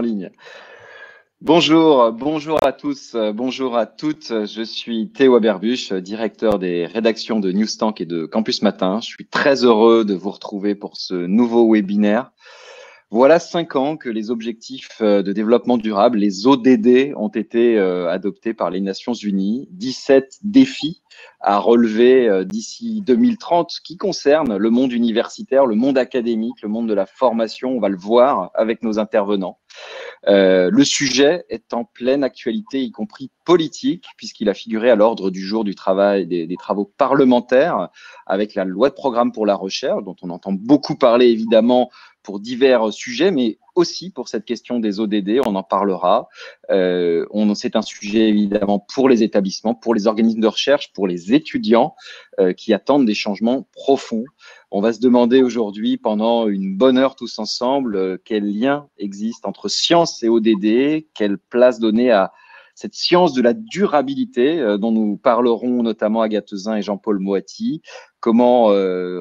ligne. Bonjour à tous, bonjour à toutes. Je suis Théo Aberbuch, directeur des rédactions de Newstank et de Campus Matin. Je suis très heureux de vous retrouver pour ce nouveau webinaire. Voilà 5 ans que les objectifs de développement durable, les ODD, ont été adoptés par les Nations Unies. 17 défis à relever d'ici 2030 qui concernent le monde universitaire, le monde académique, le monde de la formation. On va le voir avec nos intervenants. Le sujet est en pleine actualité, y compris politique, puisqu'il a figuré à l'ordre du jour du travail des travaux parlementaires avec la loi de programme pour la recherche, dont on entend beaucoup parler évidemment pour divers sujets, mais aussi pour cette question des ODD, on en parlera. C'est un sujet évidemment pour les établissements, pour les organismes de recherche, pour les étudiants qui attendent des changements profonds. On va se demander aujourd'hui, pendant une bonne heure tous ensemble, quel lien existe entre science et ODD, quelle place donner à cette science de la durabilité dont nous parleront notamment Agathe Zin et Jean-Paul Moati, comment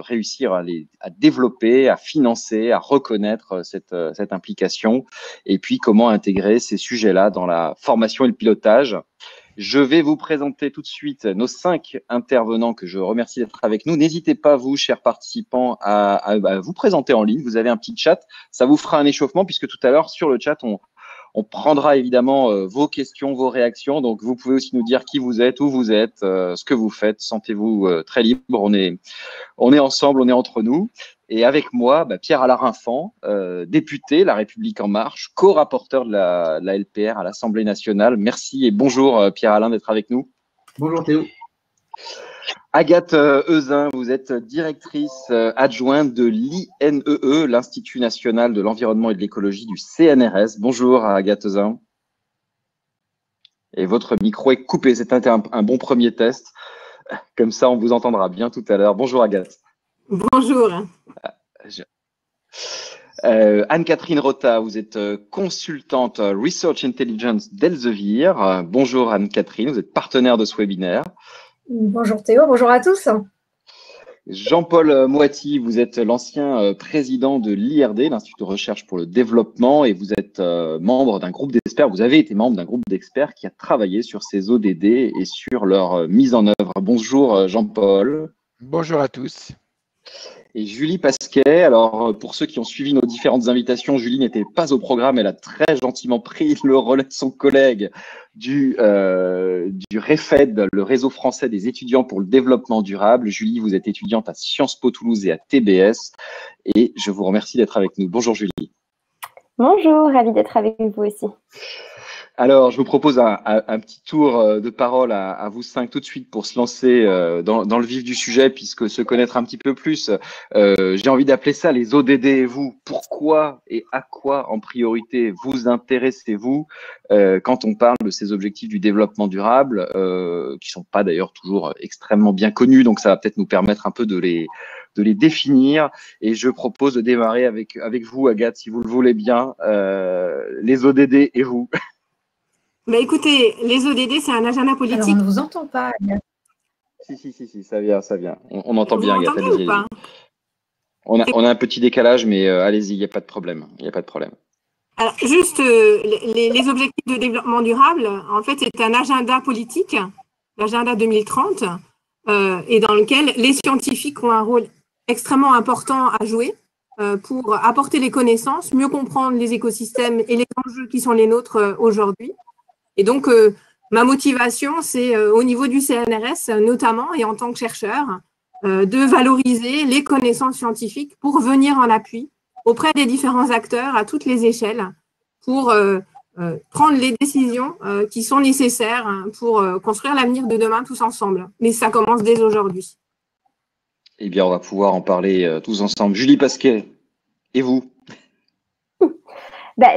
réussir à développer, à financer, à reconnaître cette implication, et puis comment intégrer ces sujets-là dans la formation et le pilotage. Je vais vous présenter tout de suite nos 5 intervenants que je remercie d'être avec nous. N'hésitez pas, vous, chers participants, à vous présenter en ligne. Vous avez un petit chat, ça vous fera un échauffement, puisque tout à l'heure, sur le chat, on prendra évidemment vos questions, vos réactions. Donc, vous pouvez aussi nous dire qui vous êtes, où vous êtes, ce que vous faites. Sentez-vous très libre. On est ensemble, on est entre nous. Et avec moi, Pierre-Alain Rinfant, député La République En Marche, co-rapporteur de la LPR à l'Assemblée nationale. Merci et bonjour Pierre-Alain d'être avec nous. Bonjour Théo. Agathe Zin, vous êtes directrice adjointe de l'INEE, l'Institut national de l'environnement et de l'écologie du CNRS. Bonjour Agathe Zin. Et votre micro est coupé, c'était un bon premier test. Comme ça, on vous entendra bien tout à l'heure. Bonjour Agathe. Bonjour. Anne-Catherine Rota, vous êtes consultante Research Intelligence d'Elsevier. Bonjour Anne-Catherine, vous êtes partenaire de ce webinaire. Bonjour Théo, bonjour à tous. Jean-Paul Moati, vous êtes l'ancien président de l'IRD, l'Institut de recherche pour le développement, et vous êtes membre d'un groupe d'experts, vous avez été membre d'un groupe d'experts qui a travaillé sur ces ODD et sur leur mise en œuvre. Bonjour Jean-Paul. Bonjour à tous. Et Julie Pasquet, alors pour ceux qui ont suivi nos différentes invitations, Julie n'était pas au programme, elle a très gentiment pris le relais de son collègue du REFED, le réseau français des étudiants pour le développement durable. Julie, vous êtes étudiante à Sciences Po Toulouse et à TBS, et je vous remercie d'être avec nous. Bonjour Julie. Bonjour, ravie d'être avec vous aussi. Alors, je vous propose un petit tour de parole à vous 5 tout de suite pour se lancer dans le vif du sujet, puisque se connaître un petit peu plus, j'ai envie d'appeler ça les ODD et vous. Pourquoi et à quoi en priorité vous intéressez-vous quand on parle de ces objectifs du développement durable, qui sont pas d'ailleurs toujours extrêmement bien connus, donc ça va peut-être nous permettre un peu de les définir. Et je propose de démarrer avec vous, Agathe, si vous le voulez bien, les ODD et vous. Écoutez, les ODD, c'est un agenda politique. Alors, on ne vous entend pas, Agathe. Si, ça vient. On entend bien, Agathe. Vous ou pas? On a un petit décalage, mais allez-y, il n'y a pas de problème. Alors, juste, les objectifs de développement durable, en fait, c'est un agenda politique, l'agenda 2030, et dans lequel les scientifiques ont un rôle extrêmement important à jouer pour apporter les connaissances, mieux comprendre les écosystèmes et les enjeux qui sont les nôtres aujourd'hui. Et donc, ma motivation, c'est au niveau du CNRS notamment, et en tant que chercheur, de valoriser les connaissances scientifiques pour venir en appui auprès des différents acteurs à toutes les échelles pour prendre les décisions qui sont nécessaires pour construire l'avenir de demain tous ensemble. Mais ça commence dès aujourd'hui. Eh bien, on va pouvoir en parler tous ensemble. Julie Pasquet, et vous?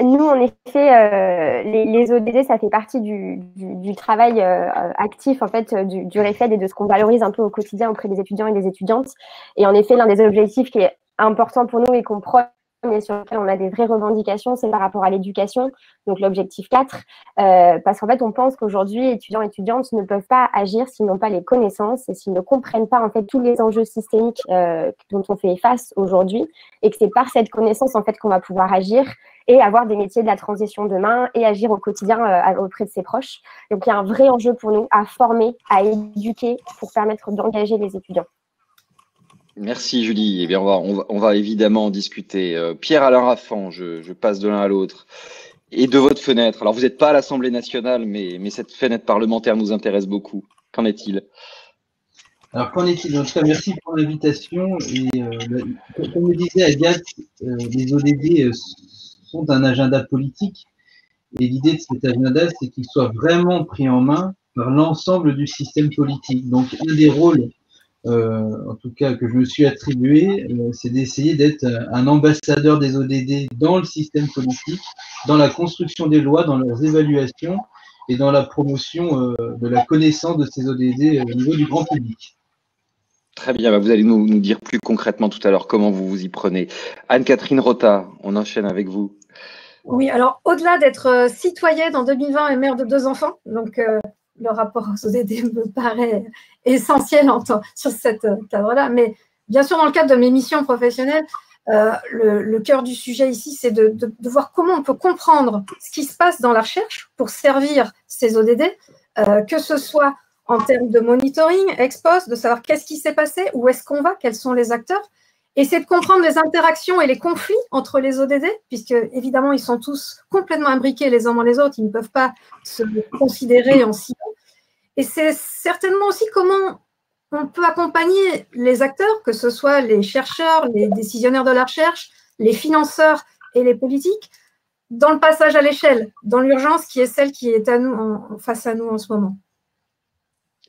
Nous, en effet, les ODD, ça fait partie du travail actif en fait du REFED et de ce qu'on valorise un peu au quotidien auprès des étudiants et des étudiantes. Et en effet, l'un des objectifs qui est important pour nous et qu'on prône mais sur lequel on a des vraies revendications, c'est par rapport à l'éducation, donc l'objectif 4, parce qu'en fait, on pense qu'aujourd'hui, étudiants et étudiantes ne peuvent pas agir s'ils n'ont pas les connaissances et s'ils ne comprennent pas en fait tous les enjeux systémiques dont on fait face aujourd'hui, et que c'est par cette connaissance en fait qu'on va pouvoir agir et avoir des métiers de la transition demain et agir au quotidien auprès de ses proches. Donc, il y a un vrai enjeu pour nous à former, à éduquer pour permettre d'engager les étudiants. Merci Julie. Eh bien, on va évidemment en discuter. Pierre-Alain Raffan, je passe de l'un à l'autre. Et de votre fenêtre. Alors, vous n'êtes pas à l'Assemblée nationale, mais cette fenêtre parlementaire nous intéresse beaucoup. Qu'en est-il? Alors, qu'en est-il? En tout cas, merci pour l'invitation. Et comme le disait Agathe, les ODD sont un agenda politique. Et l'idée de cet agenda, c'est qu'il soit vraiment pris en main par l'ensemble du système politique. Donc, un des rôles en tout cas que je me suis attribué, c'est d'essayer d'être un ambassadeur des ODD dans le système politique, dans la construction des lois, dans leurs évaluations et dans la promotion de la connaissance de ces ODD au niveau du grand public. Très bien, vous allez nous dire plus concrètement tout à l'heure comment vous vous y prenez. Anne-Catherine Rota, on enchaîne avec vous. Oui, alors au-delà d'être citoyenne en 2020 et mère de 2 enfants, donc le rapport aux ODD me paraît essentiel sur cette cadre-là. Mais bien sûr, dans le cadre de mes missions professionnelles, le cœur du sujet ici, c'est de voir comment on peut comprendre ce qui se passe dans la recherche pour servir ces ODD, que ce soit en termes de monitoring, ex post, de savoir qu'est-ce qui s'est passé, où est-ce qu'on va, quels sont les acteurs. Et c'est de comprendre les interactions et les conflits entre les ODD, puisque évidemment, ils sont tous complètement imbriqués les uns dans les autres, ils ne peuvent pas se considérer en silo. Et c'est certainement aussi comment on peut accompagner les acteurs, que ce soit les chercheurs, les décisionnaires de la recherche, les financeurs et les politiques, dans le passage à l'échelle, dans l'urgence qui est celle qui est à nous, face à nous en ce moment.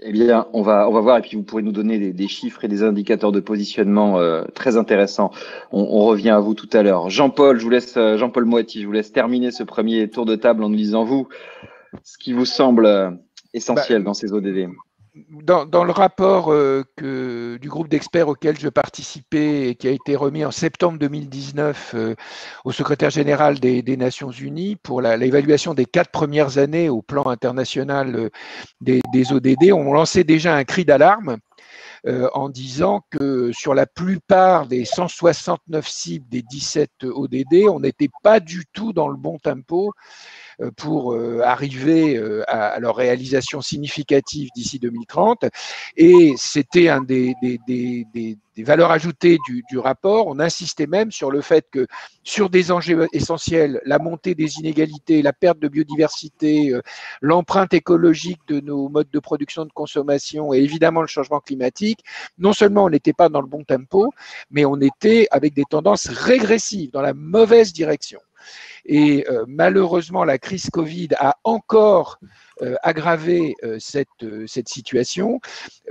Eh bien, on va voir, et puis vous pourrez nous donner des chiffres et des indicateurs de positionnement très intéressants. On revient à vous tout à l'heure. Jean-Paul, Jean-Paul Moati, je vous laisse terminer ce premier tour de table en nous disant, vous, ce qui vous semble essentiel dans ces ODD. Dans le rapport du groupe d'experts auquel je participais et qui a été remis en septembre 2019 au secrétaire général des Nations Unies pour l'évaluation des 4 premières années au plan international des ODD, on lançait déjà un cri d'alarme en disant que sur la plupart des 169 cibles des 17 ODD, on n'était pas du tout dans le bon tempo pour arriver à leur réalisation significative d'ici 2030. Et c'était un des valeurs ajoutées du rapport. On insistait même sur le fait que sur des enjeux essentiels, la montée des inégalités, la perte de biodiversité, l'empreinte écologique de nos modes de production, de consommation et évidemment le changement climatique, non seulement on n'était pas dans le bon tempo, mais on était avec des tendances régressives dans la mauvaise direction. Et malheureusement, la crise Covid a encore aggravé cette situation.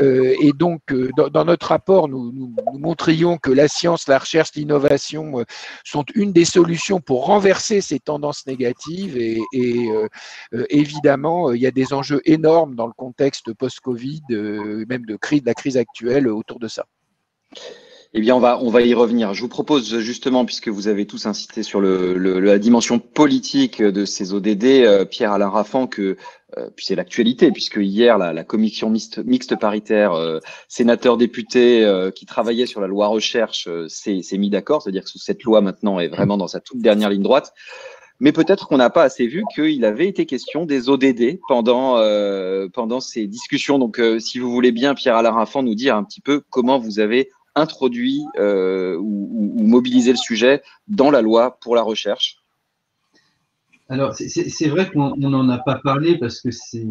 Et donc, dans notre rapport, nous montrions que la science, la recherche, l'innovation sont une des solutions pour renverser ces tendances négatives. Et évidemment, il y a des enjeux énormes dans le contexte post-Covid, même de la crise actuelle autour de ça. Eh bien, on va y revenir. Je vous propose justement, puisque vous avez tous insisté sur la dimension politique de ces ODD, Pierre-Alain Raffan, puis c'est l'actualité, puisque hier, la commission mixte paritaire, sénateurs-députés qui travaillait sur la loi recherche s'est mis d'accord, c'est-à-dire que cette loi maintenant est vraiment dans sa toute dernière ligne droite. Mais peut-être qu'on n'a pas assez vu qu'il avait été question des ODD pendant ces discussions. Donc, si vous voulez bien, Pierre-Alain Raffan, nous dire un petit peu comment vous avez introduit ou mobilisé le sujet dans la loi pour la recherche. Alors, c'est vrai qu'on n'en a pas parlé parce que c'est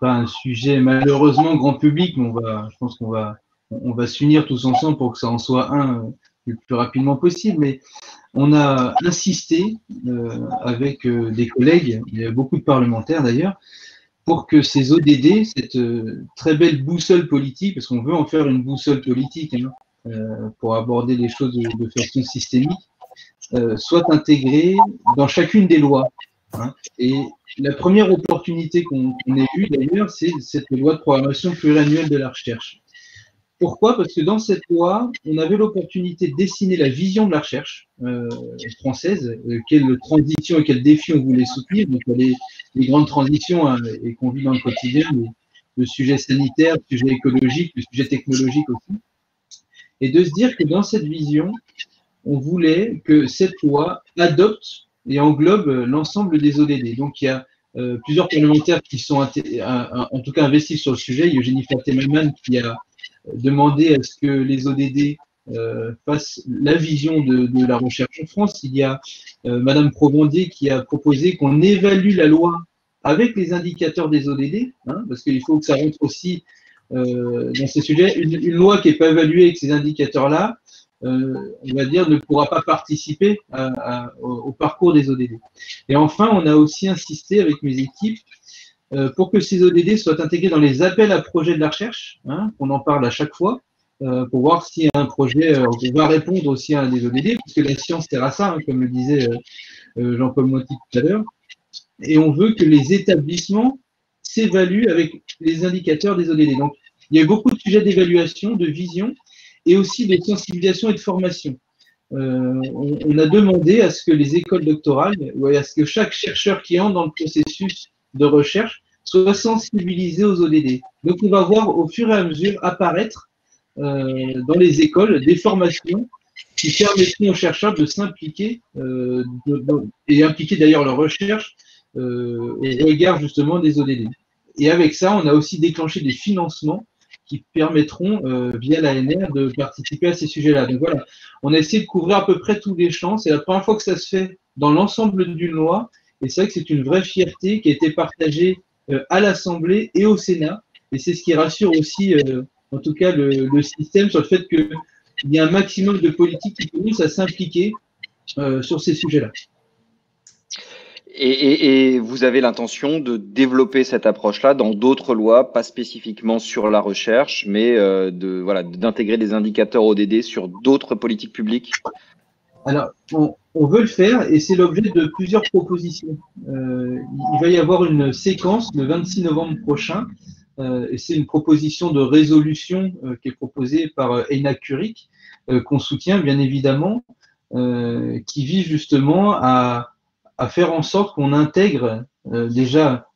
pas un sujet malheureusement grand public, mais je pense qu'on va s'unir tous ensemble pour que ça en soit un le plus rapidement possible. Mais on a insisté avec des collègues, il y a beaucoup de parlementaires d'ailleurs, pour que ces ODD, cette très belle boussole politique, parce qu'on veut en faire une boussole politique pour aborder les choses de façon systémique, soient intégrés dans chacune des lois. Et la première opportunité qu'on ait eue d'ailleurs, c'est cette loi de programmation pluriannuelle de la recherche. Pourquoi? Parce que dans cette loi, on avait l'opportunité de dessiner la vision de la recherche française, quelle transition et quels défis on voulait soutenir. Donc, les grandes transitions hein, et qu'on vit dans le quotidien, le sujet sanitaire, le sujet écologique, le sujet technologique aussi. Et de se dire que dans cette vision, on voulait que cette loi adopte et englobe l'ensemble des ODD. Donc, il y a plusieurs parlementaires qui sont en tout cas investis sur le sujet. Il y a Eugénie Fatemaman qui a demandé à ce que les ODD fassent la vision de la recherche en France. Il y a Madame Provendier qui a proposé qu'on évalue la loi avec les indicateurs des ODD, hein, parce qu'il faut que ça rentre aussi dans ces sujets. Une loi qui n'est pas évaluée avec ces indicateurs-là, on va dire, ne pourra pas participer au parcours des ODD. Et enfin, on a aussi insisté avec mes équipes pour que ces ODD soient intégrés dans les appels à projets de la recherche, hein, qu'on en parle à chaque fois, pour voir s'il y a un projet, on va répondre aussi à un des ODD, puisque la science sert à ça, hein, comme le disait Jean-Paul Moiti tout à l'heure. Et on veut que les établissements s'évaluent avec les indicateurs des ODD. Donc, il y a eu beaucoup de sujets d'évaluation, de vision, et aussi de sensibilisation et de formation. On a demandé à ce que les écoles doctorales, ou à ce que chaque chercheur qui entre dans le processus de recherche soit sensibilisé aux ODD. Donc, on va voir au fur et à mesure apparaître dans les écoles des formations qui permettront aux chercheurs de s'impliquer et impliquer d'ailleurs leur recherche au regard justement des ODD. Et avec ça, on a aussi déclenché des financements qui permettront, via l'ANR, de participer à ces sujets-là. Donc voilà, on a essayé de couvrir à peu près tous les champs. C'est la première fois que ça se fait dans l'ensemble d'une loi. Et c'est vrai que c'est une vraie fierté qui a été partagée à l'Assemblée et au Sénat. Et c'est ce qui rassure aussi, en tout cas, le système sur le fait qu'il y a un maximum de politiques qui commencent à s'impliquer sur ces sujets-là. Et vous avez l'intention de développer cette approche-là dans d'autres lois, pas spécifiquement sur la recherche, mais d'intégrer des indicateurs ODD sur d'autres politiques publiques? Alors, on veut le faire et c'est l'objet de plusieurs propositions. Il va y avoir une séquence le 26 novembre prochain et c'est une proposition de résolution qui est proposée par Eina Kurik, qu'on soutient bien évidemment, qui vise justement à faire en sorte qu'on intègre déjà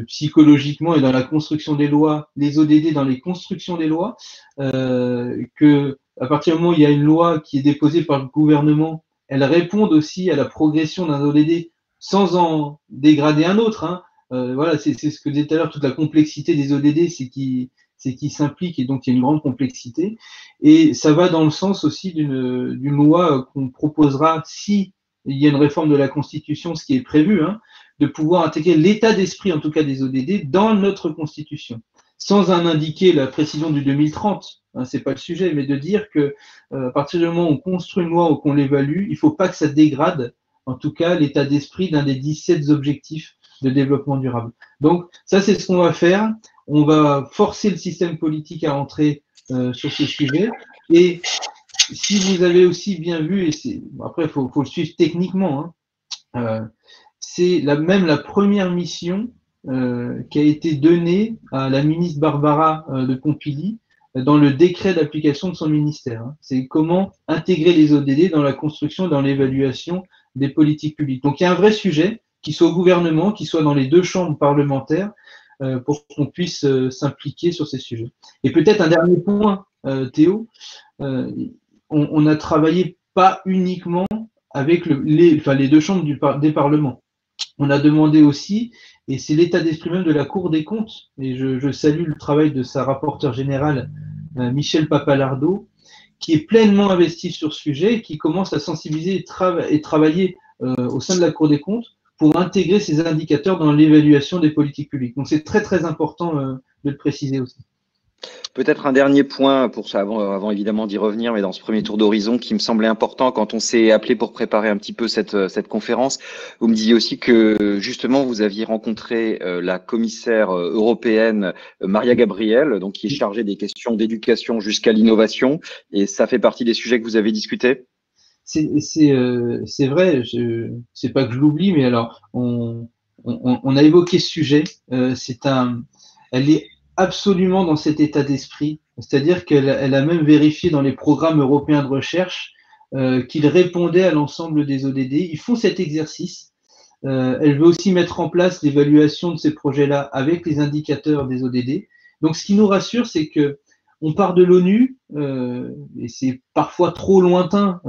psychologiquement et dans la construction des lois, les ODD dans les constructions des lois, que à partir du moment où il y a une loi qui est déposée par le gouvernement, elle réponde aussi à la progression d'un ODD sans en dégrader un autre. Hein. Voilà, c'est ce que disait tout à l'heure, toute la complexité des ODD, c'est qu'ils s'impliquent et donc il y a une grande complexité. Et ça va dans le sens aussi d'une loi qu'on proposera si il y a une réforme de la Constitution, ce qui est prévu, hein, de pouvoir intégrer l'état d'esprit, en tout cas des ODD, dans notre Constitution, sans en indiquer la précision du 2030, hein, c'est pas le sujet, mais de dire que à partir du moment où on construit une loi ou qu'on l'évalue, il faut pas que ça dégrade, en tout cas, l'état d'esprit d'un des 17 objectifs de développement durable. Donc, ça, c'est ce qu'on va faire. On va forcer le système politique à entrer sur ce sujet. Et si vous avez aussi bien vu, et après, il faut le suivre techniquement, hein, c'est même la première mission qui a été donnée à la ministre Barbara de Pompili dans le décret d'application de son ministère. Hein. C'est comment intégrer les ODD dans la construction et dans l'évaluation des politiques publiques. Donc, il y a un vrai sujet, qu'il soit au gouvernement, qu'il soit dans les deux chambres parlementaires, pour qu'on puisse s'impliquer sur ces sujets. Et peut-être un dernier point, Théo, on a travaillé pas uniquement avec les deux chambres des parlements. On a demandé aussi, et c'est l'état d'esprit même de la Cour des comptes, et je salue le travail de sa rapporteure générale, Michel Papalardo, qui est pleinement investi sur ce sujet, et qui commence à sensibiliser et travailler au sein de la Cour des comptes pour intégrer ces indicateurs dans l'évaluation des politiques publiques. Donc c'est très très important de le préciser aussi. Peut-être un dernier point pour ça, avant évidemment d'y revenir, mais dans ce premier tour d'horizon qui me semblait important quand on s'est appelé pour préparer un petit peu cette conférence. Vous me disiez aussi que justement vous aviez rencontré la commissaire européenne Maria Gabriel, donc qui est chargée des questions d'éducation jusqu'à l'innovation, et ça fait partie des sujets que vous avez discutés. C'est vrai, c'est pas que je l'oublie, mais alors on a évoqué ce sujet. Elle est absolument dans cet état d'esprit. C'est-à-dire qu'elle a même vérifié dans les programmes européens de recherche qu'ils répondaient à l'ensemble des ODD. Ils font cet exercice. Elle veut aussi mettre en place l'évaluation de ces projets-là avec les indicateurs des ODD. Donc, ce qui nous rassure, c'est que on part de l'ONU, et c'est parfois trop lointain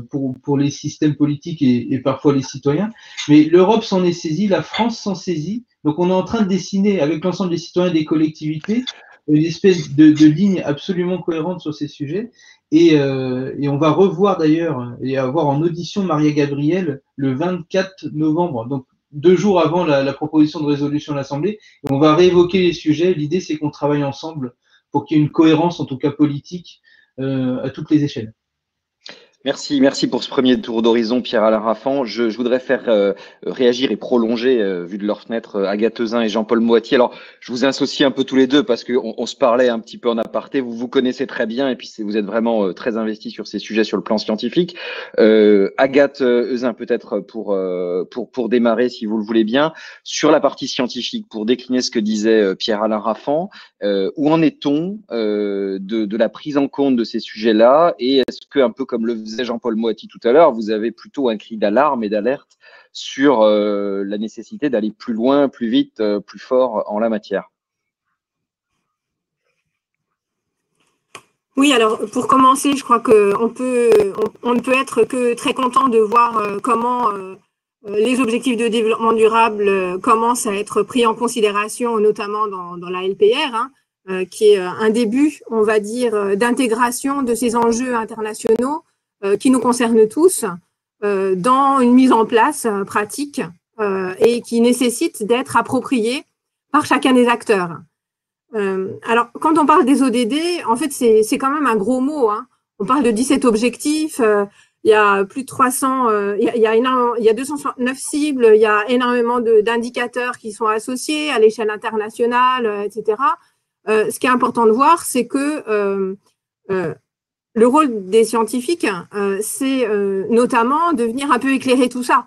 pour les systèmes politiques et parfois les citoyens, mais l'Europe s'en est saisie, la France s'en saisit. Donc, on est en train de dessiner avec l'ensemble des citoyens et des collectivités une espèce de ligne absolument cohérente sur ces sujets. Et on va revoir d'ailleurs et avoir en audition Maria Gabriel le 24 novembre, donc 2 jours avant la proposition de résolution de l'Assemblée. Et on va réévoquer les sujets. L'idée, c'est qu'on travaille ensemble pour qu'il y ait une cohérence, en tout cas politique, à toutes les échelles. Merci pour ce premier tour d'horizon, Pierre-Alain Raffan. Je voudrais faire réagir et prolonger, vu de leur fenêtre, Agathe Euzin et Jean-Paul Moati. Alors, je vous associe un peu tous les deux parce qu'on se parlait un petit peu en aparté. Vous vous connaissez très bien et puis vous êtes vraiment très investis sur ces sujets sur le plan scientifique. Agathe Euzin, peut-être pour démarrer, si vous le voulez bien, sur la partie scientifique, pour décliner ce que disait Pierre-Alain Raffan. Où en est-on de la prise en compte de ces sujets-là, et est-ce que, un peu comme le faisait Jean-Paul Moati tout à l'heure, vous avez plutôt un cri d'alarme et d'alerte sur la nécessité d'aller plus loin, plus vite, plus fort en la matière? Oui, alors pour commencer, je crois qu'on ne peut être que très content de voir comment les objectifs de développement durable commencent à être pris en considération, notamment dans la LPR, qui est un début, on va dire, d'intégration de ces enjeux internationaux qui nous concernent tous dans une mise en place pratique et qui nécessite d'être appropriée par chacun des acteurs. Alors, quand on parle des ODD, en fait, c'est quand même un gros mot. On parle de 17 objectifs, il y a plus de 300, il y a 269 cibles, il y a énormément d'indicateurs qui sont associés à l'échelle internationale, etc. Ce qui est important de voir, c'est que le rôle des scientifiques, c'est notamment de venir un peu éclairer tout ça.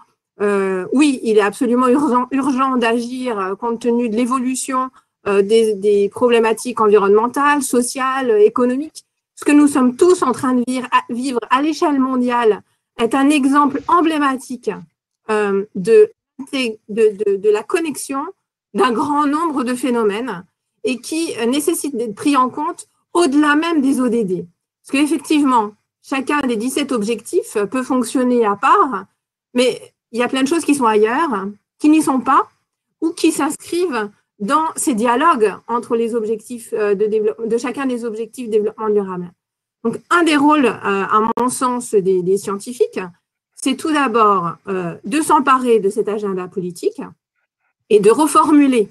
Oui, il est absolument urgent d'agir compte tenu de l'évolution des problématiques environnementales, sociales, économiques. Ce que nous sommes tous en train de vivre à l'échelle mondiale est un exemple emblématique de la connexion d'un grand nombre de phénomènes et qui nécessite d'être pris en compte au-delà même des ODD. Parce qu'effectivement, chacun des 17 objectifs peut fonctionner à part, mais il y a plein de choses qui sont ailleurs, qui n'y sont pas, ou qui s'inscrivent dans ces dialogues entre les objectifs de chacun des objectifs de développement durable. Donc, un des rôles, à mon sens, des scientifiques, c'est tout d'abord de s'emparer de cet agenda politique et de reformuler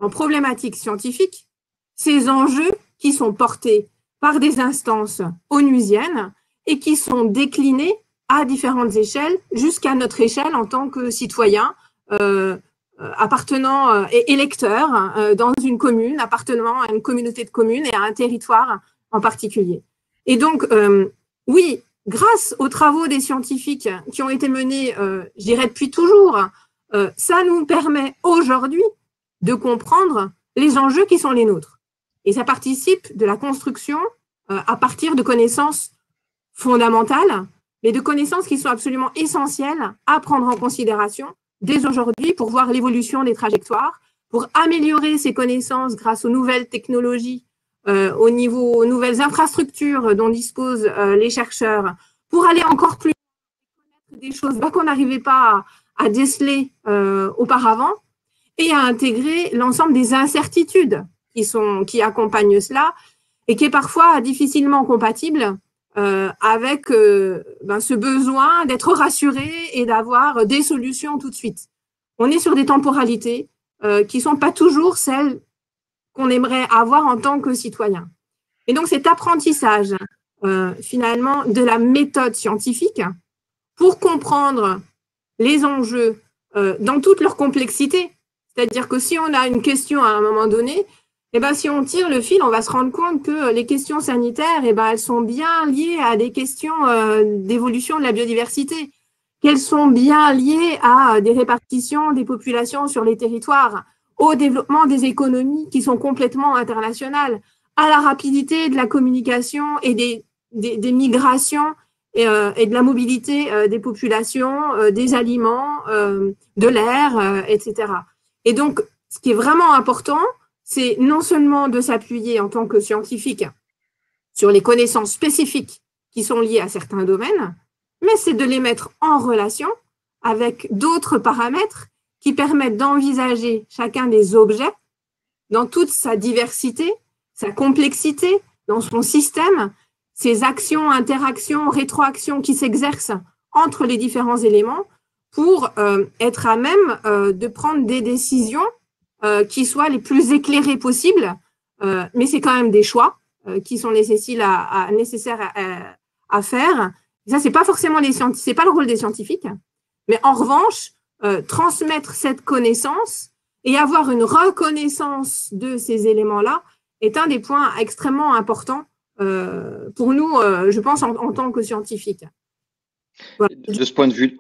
en problématiques scientifiques ces enjeux qui sont portés par des instances onusiennes et qui sont déclinés à différentes échelles jusqu'à notre échelle en tant que citoyen appartenant et électeur dans une commune, appartenant à une communauté de communes et à un territoire en particulier. Et donc, oui, grâce aux travaux des scientifiques qui ont été menés, je dirais depuis toujours, ça nous permet aujourd'hui de comprendre les enjeux qui sont les nôtres. Et ça participe de la construction à partir de connaissances fondamentales, mais de connaissances qui sont absolument essentielles à prendre en considération dès aujourd'hui pour voir l'évolution des trajectoires, pour améliorer ces connaissances grâce aux nouvelles technologies, aux nouvelles infrastructures dont disposent les chercheurs, pour aller encore plus loin, des choses qu'on n'arrivait pas à déceler auparavant, et à intégrer l'ensemble des incertitudes qui accompagnent cela et qui est parfois difficilement compatible avec ce besoin d'être rassuré et d'avoir des solutions tout de suite. On est sur des temporalités qui ne sont pas toujours celles qu'on aimerait avoir en tant que citoyen. Et donc cet apprentissage finalement de la méthode scientifique pour comprendre les enjeux dans toute leur complexité. C'est-à-dire que si on a une question à un moment donné, si on tire le fil, on va se rendre compte que les questions sanitaires, elles sont bien liées à des questions d'évolution de la biodiversité, qu'elles sont bien liées à des répartitions des populations sur les territoires. au développement des économies qui sont complètement internationales, à la rapidité de la communication et des migrations et de la mobilité des populations, des aliments, de l'air, etc. Et donc, ce qui est vraiment important, c'est non seulement de s'appuyer en tant que scientifique sur les connaissances spécifiques qui sont liées à certains domaines, mais c'est de les mettre en relation avec d'autres paramètres qui permettent d'envisager chacun des objets dans toute sa diversité, sa complexité, dans son système, ses actions, interactions, rétroactions qui s'exercent entre les différents éléments pour être à même de prendre des décisions qui soient les plus éclairées possibles, mais c'est quand même des choix qui sont nécessaires à faire. Et ça, c'est pas forcément c'est pas le rôle des scientifiques, mais en revanche, transmettre cette connaissance et avoir une reconnaissance de ces éléments-là est un des points extrêmement importants pour nous, je pense, en tant que scientifiques. Voilà. De ce point de vue.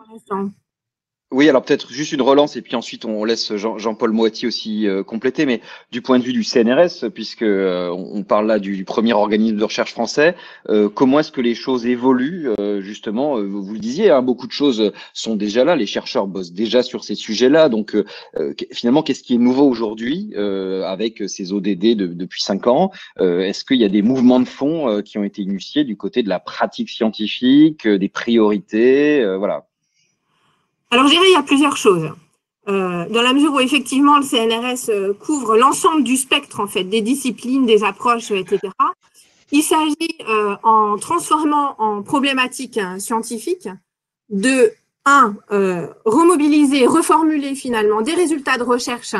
Oui, alors peut-être juste une relance et puis ensuite on laisse Jean-Paul Moati aussi compléter, mais du point de vue du CNRS, puisque on parle là du premier organisme de recherche français, comment est-ce que les choses évoluent justement, vous le disiez, hein, beaucoup de choses sont déjà là, les chercheurs bossent déjà sur ces sujets-là, donc finalement qu'est-ce qui est nouveau aujourd'hui avec ces ODD depuis 5 ans? Est-ce qu'il y a des mouvements de fond qui ont été initiés du côté de la pratique scientifique, des priorités, voilà? Alors, je dirais il y a plusieurs choses. Dans la mesure où, effectivement, le CNRS couvre l'ensemble du spectre, en fait, des disciplines, des approches, etc. Il s'agit, en transformant en problématiques scientifiques, de, remobiliser, reformuler, finalement, des résultats de recherche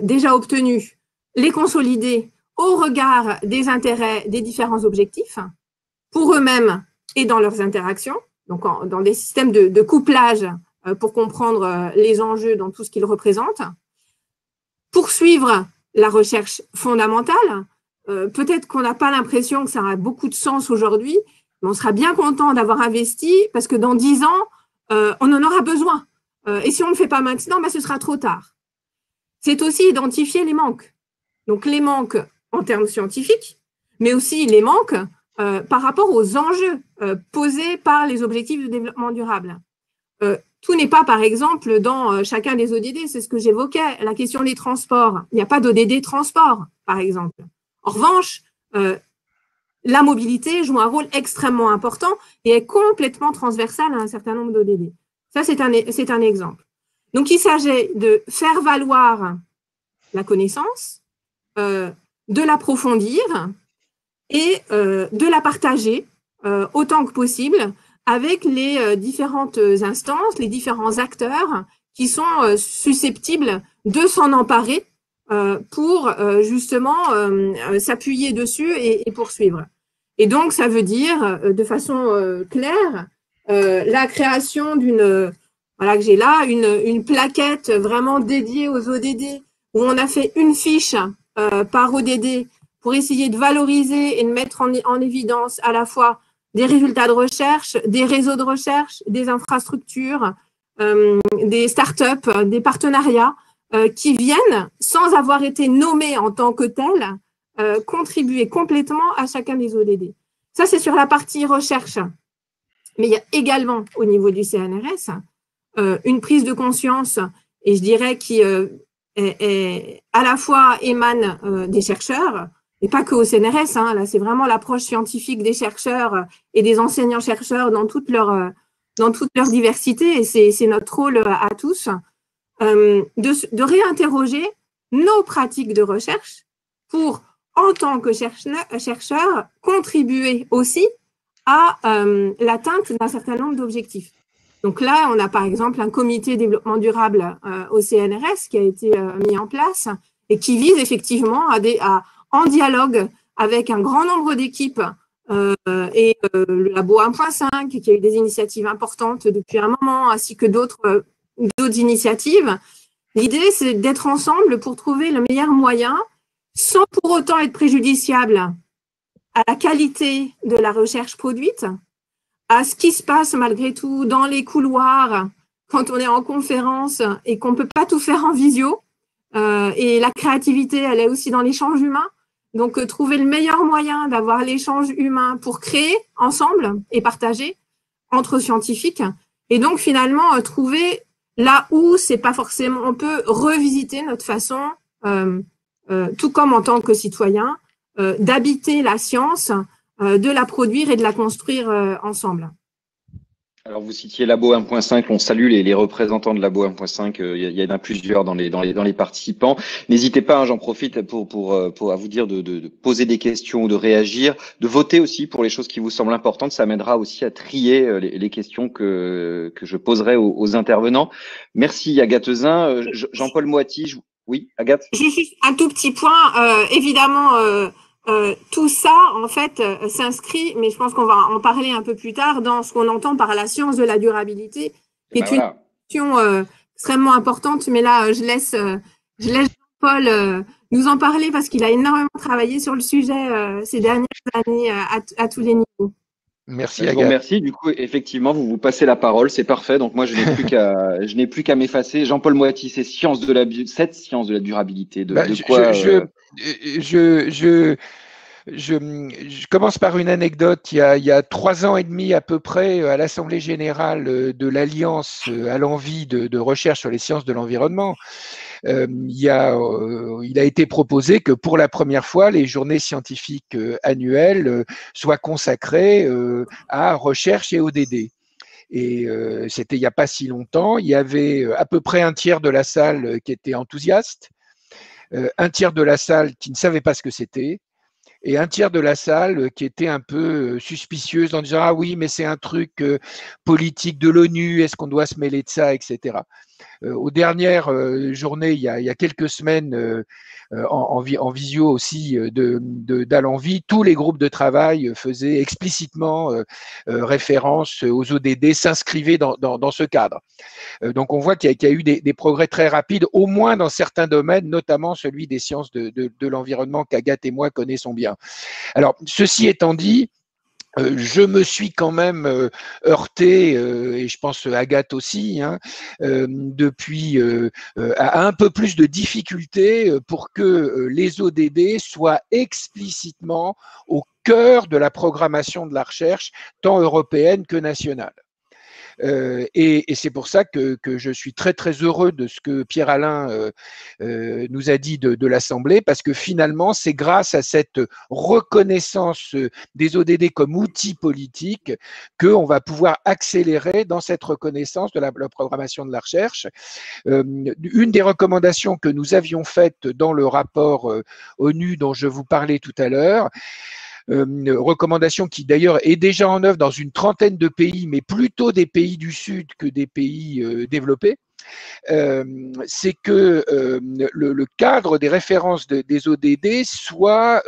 déjà obtenus, les consolider au regard des intérêts des différents objectifs, pour eux-mêmes et dans leurs interactions. Donc dans des systèmes de couplage pour comprendre les enjeux dans tout ce qu'ils représentent. Poursuivre la recherche fondamentale. Peut-être qu'on n'a pas l'impression que ça a beaucoup de sens aujourd'hui, mais on sera bien content d'avoir investi parce que dans 10 ans, on en aura besoin. Et si on ne le fait pas maintenant, ce sera trop tard. C'est aussi identifier les manques. Donc les manques en termes scientifiques, mais aussi les manques par rapport aux enjeux posés par les objectifs de développement durable. Tout n'est pas, par exemple, dans chacun des ODD, c'est ce que j'évoquais, la question des transports. Il n'y a pas d'ODD transport, par exemple. En revanche, la mobilité joue un rôle extrêmement important et est complètement transversale à un certain nombre d'ODD. Ça, c'est un exemple. Donc, il s'agit de faire valoir la connaissance, de l'approfondir, et de la partager autant que possible avec les différentes instances, les différents acteurs qui sont susceptibles de s'en emparer pour justement s'appuyer dessus et poursuivre. Et donc, ça veut dire, de façon claire, la création d'une, voilà que j'ai là, une plaquette vraiment dédiée aux ODD, où on a fait une fiche par ODD pour essayer de valoriser et de mettre en évidence à la fois des résultats de recherche, des réseaux de recherche, des infrastructures, des startups, des partenariats qui viennent, sans avoir été nommés en tant que tels, contribuer complètement à chacun des ODD. Ça, c'est sur la partie recherche. Mais il y a également, au niveau du CNRS, une prise de conscience, et je dirais qui est à la fois émane des chercheurs, et pas que au CNRS, hein, là c'est vraiment l'approche scientifique des chercheurs et des enseignants-chercheurs dans toute leur diversité, et c'est notre rôle à tous, de réinterroger nos pratiques de recherche pour, en tant que chercheurs, contribuer aussi à l'atteinte d'un certain nombre d'objectifs. Donc là, on a par exemple un comité développement durable au CNRS qui a été mis en place et qui vise effectivement en dialogue avec un grand nombre d'équipes et le Labo 1.5 qui a eu des initiatives importantes depuis un moment, ainsi que d'autres initiatives. L'idée, c'est d'être ensemble pour trouver le meilleur moyen, sans pour autant être préjudiciable à la qualité de la recherche produite, à ce qui se passe malgré tout dans les couloirs quand on est en conférence et qu'on ne peut pas tout faire en visio, et la créativité, elle est aussi dans l'échange humain. Donc, trouver le meilleur moyen d'avoir l'échange humain pour créer ensemble et partager entre scientifiques. Et donc, finalement, trouver là où c'est pas forcément, on peut revisiter notre façon, tout comme en tant que citoyen, d'habiter la science, de la produire et de la construire ensemble. Alors, vous citiez Labo 1.5, on salue les représentants de Labo 1.5, il y en a plusieurs dans les participants. N'hésitez pas, hein, j'en profite pour à vous dire de poser des questions ou de réagir, de voter aussi pour les choses qui vous semblent importantes, ça m'aidera aussi à trier les questions que je poserai aux intervenants. Merci Agathe Zin. Jean-Paul Moati, oui, Agathe? Juste un tout petit point, évidemment, tout ça, en fait, s'inscrit, mais je pense qu'on va en parler un peu plus tard, dans ce qu'on entend par la science de la durabilité, qui est une question extrêmement importante. Mais là, je laisse Jean-Paul nous en parler parce qu'il a énormément travaillé sur le sujet ces dernières années à tous les niveaux. Merci, Agathe. Je vous remercie. Du coup, effectivement, vous passez la parole, c'est parfait. Donc moi, je n'ai plus qu'à m'effacer. Jean-Paul Moati, c'est cette science de la durabilité. Je commence par une anecdote. Il y a 3 ans et demi à peu près, à l'Assemblée générale de l'Alliance à l'envie de recherche sur les sciences de l'environnement, il a été proposé que pour la première fois, les journées scientifiques annuelles soient consacrées à recherche et ODD. Et c'était il n'y a pas si longtemps. Il y avait à peu près un tiers de la salle qui était enthousiaste, un tiers de la salle qui ne savait pas ce que c'était, et un tiers de la salle qui était un peu suspicieuse en disant « Ah oui, mais c'est un truc politique de l'ONU, est-ce qu'on doit se mêler de ça, etc. » Aux dernières journées, il y a quelques semaines, en visio aussi d'Al-Envie, tous les groupes de travail faisaient explicitement référence aux ODD, s'inscrivaient dans ce cadre. Donc on voit qu'il y a eu des progrès très rapides, au moins dans certains domaines, notamment celui des sciences de l'environnement qu'Agathe et moi connaissons bien. Alors, ceci étant dit, je me suis quand même heurté, et je pense Agathe aussi, hein, depuis à un peu plus de difficultés pour que les ODD soient explicitement au cœur de la programmation de la recherche, tant européenne que nationale. Et c'est pour ça que je suis très très heureux de ce que Pierre-Alain nous a dit de l'Assemblée, parce que finalement c'est grâce à cette reconnaissance des ODD comme outil politique qu'on va pouvoir accélérer dans cette reconnaissance de la programmation de la recherche. Une des recommandations que nous avions faites dans le rapport ONU dont je vous parlais tout à l'heure, recommandation qui d'ailleurs est déjà en œuvre dans une trentaine de pays, mais plutôt des pays du Sud que des pays développés, c'est que le cadre des références des ODD soit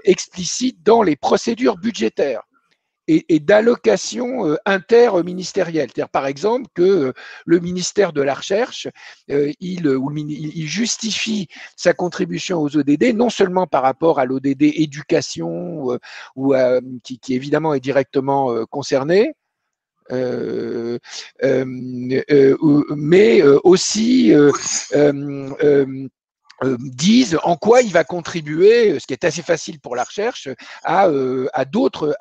explicite dans les procédures budgétaires et d'allocation interministérielle. C'est-à-dire, par exemple, que le ministère de la Recherche, il justifie sa contribution aux ODD, non seulement par rapport à l'ODD éducation, qui évidemment est directement concerné, mais aussi disent en quoi il va contribuer, ce qui est assez facile pour la recherche, à d'autres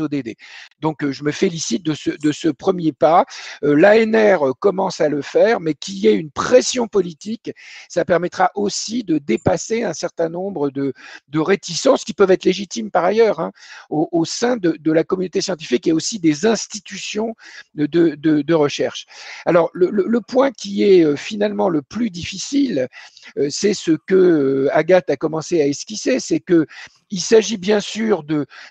ODD. Donc, je me félicite de ce premier pas. L'ANR commence à le faire, mais qu'il y ait une pression politique, ça permettra aussi de dépasser un certain nombre de réticences qui peuvent être légitimes par ailleurs, hein, au sein de la communauté scientifique et aussi des institutions de recherche. Alors, le point qui est finalement le plus difficile, c'est ce que Agathe a commencé à esquisser, c'est qu'il s'agit bien sûr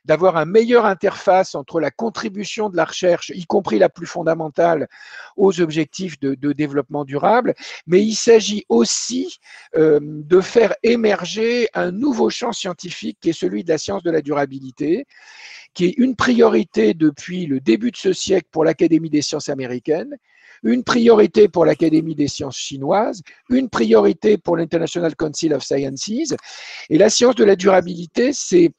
d'avoir une meilleure interface entre la contribution de la recherche, y compris la plus fondamentale, aux objectifs de développement durable, mais il s'agit aussi de faire émerger un nouveau champ scientifique qui est celui de la science de la durabilité, qui est une priorité depuis le début de ce siècle pour l'Académie des sciences américaines, une priorité pour l'Académie des sciences chinoises, une priorité pour l'International Council of Sciences. Et la science de la durabilité, c'est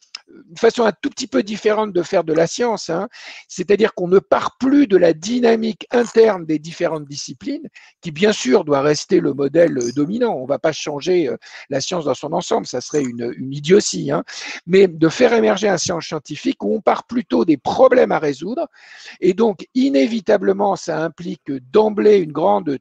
une façon un tout petit peu différente de faire de la science, hein, c'est-à-dire qu'on ne part plus de la dynamique interne des différentes disciplines, qui bien sûr doit rester le modèle dominant. On ne va pas changer la science dans son ensemble, ça serait une idiotie, hein, mais de faire émerger un science scientifique où on part plutôt des problèmes à résoudre, et donc inévitablement ça implique d'emblée une grande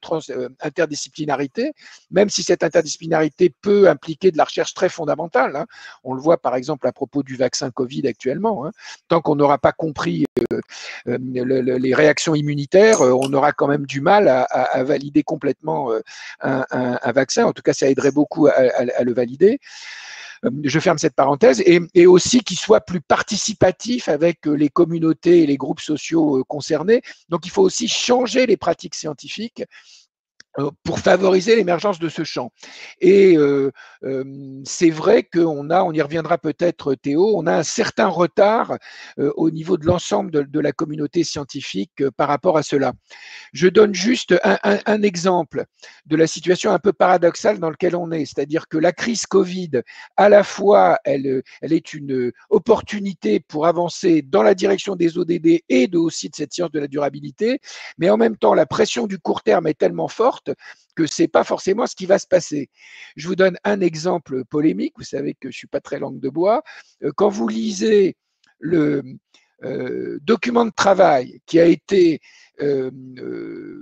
interdisciplinarité, même si cette interdisciplinarité peut impliquer de la recherche très fondamentale, hein. On le voit par exemple à propos du vaccin Covid actuellement, hein. Tant qu'on n'aura pas compris les réactions immunitaires, on aura quand même du mal à valider complètement un vaccin. En tout cas, ça aiderait beaucoup à le valider. Je ferme cette parenthèse, et aussi qu'il soit plus participatif avec les communautés et les groupes sociaux concernés. Donc, il faut aussi changer les pratiques scientifiques pour favoriser l'émergence de ce champ. Et c'est vrai on y reviendra peut-être Théo, on a un certain retard au niveau de l'ensemble de la communauté scientifique par rapport à cela. Je donne juste un exemple de la situation un peu paradoxale dans laquelle on est, c'est-à-dire que la crise Covid, à la fois, elle est une opportunité pour avancer dans la direction des ODD et aussi de cette science de la durabilité, mais en même temps, la pression du court terme est tellement forte que ce n'est pas forcément ce qui va se passer. Je vous donne un exemple polémique, vous savez que je ne suis pas très langue de bois. Quand vous lisez le document de travail qui a été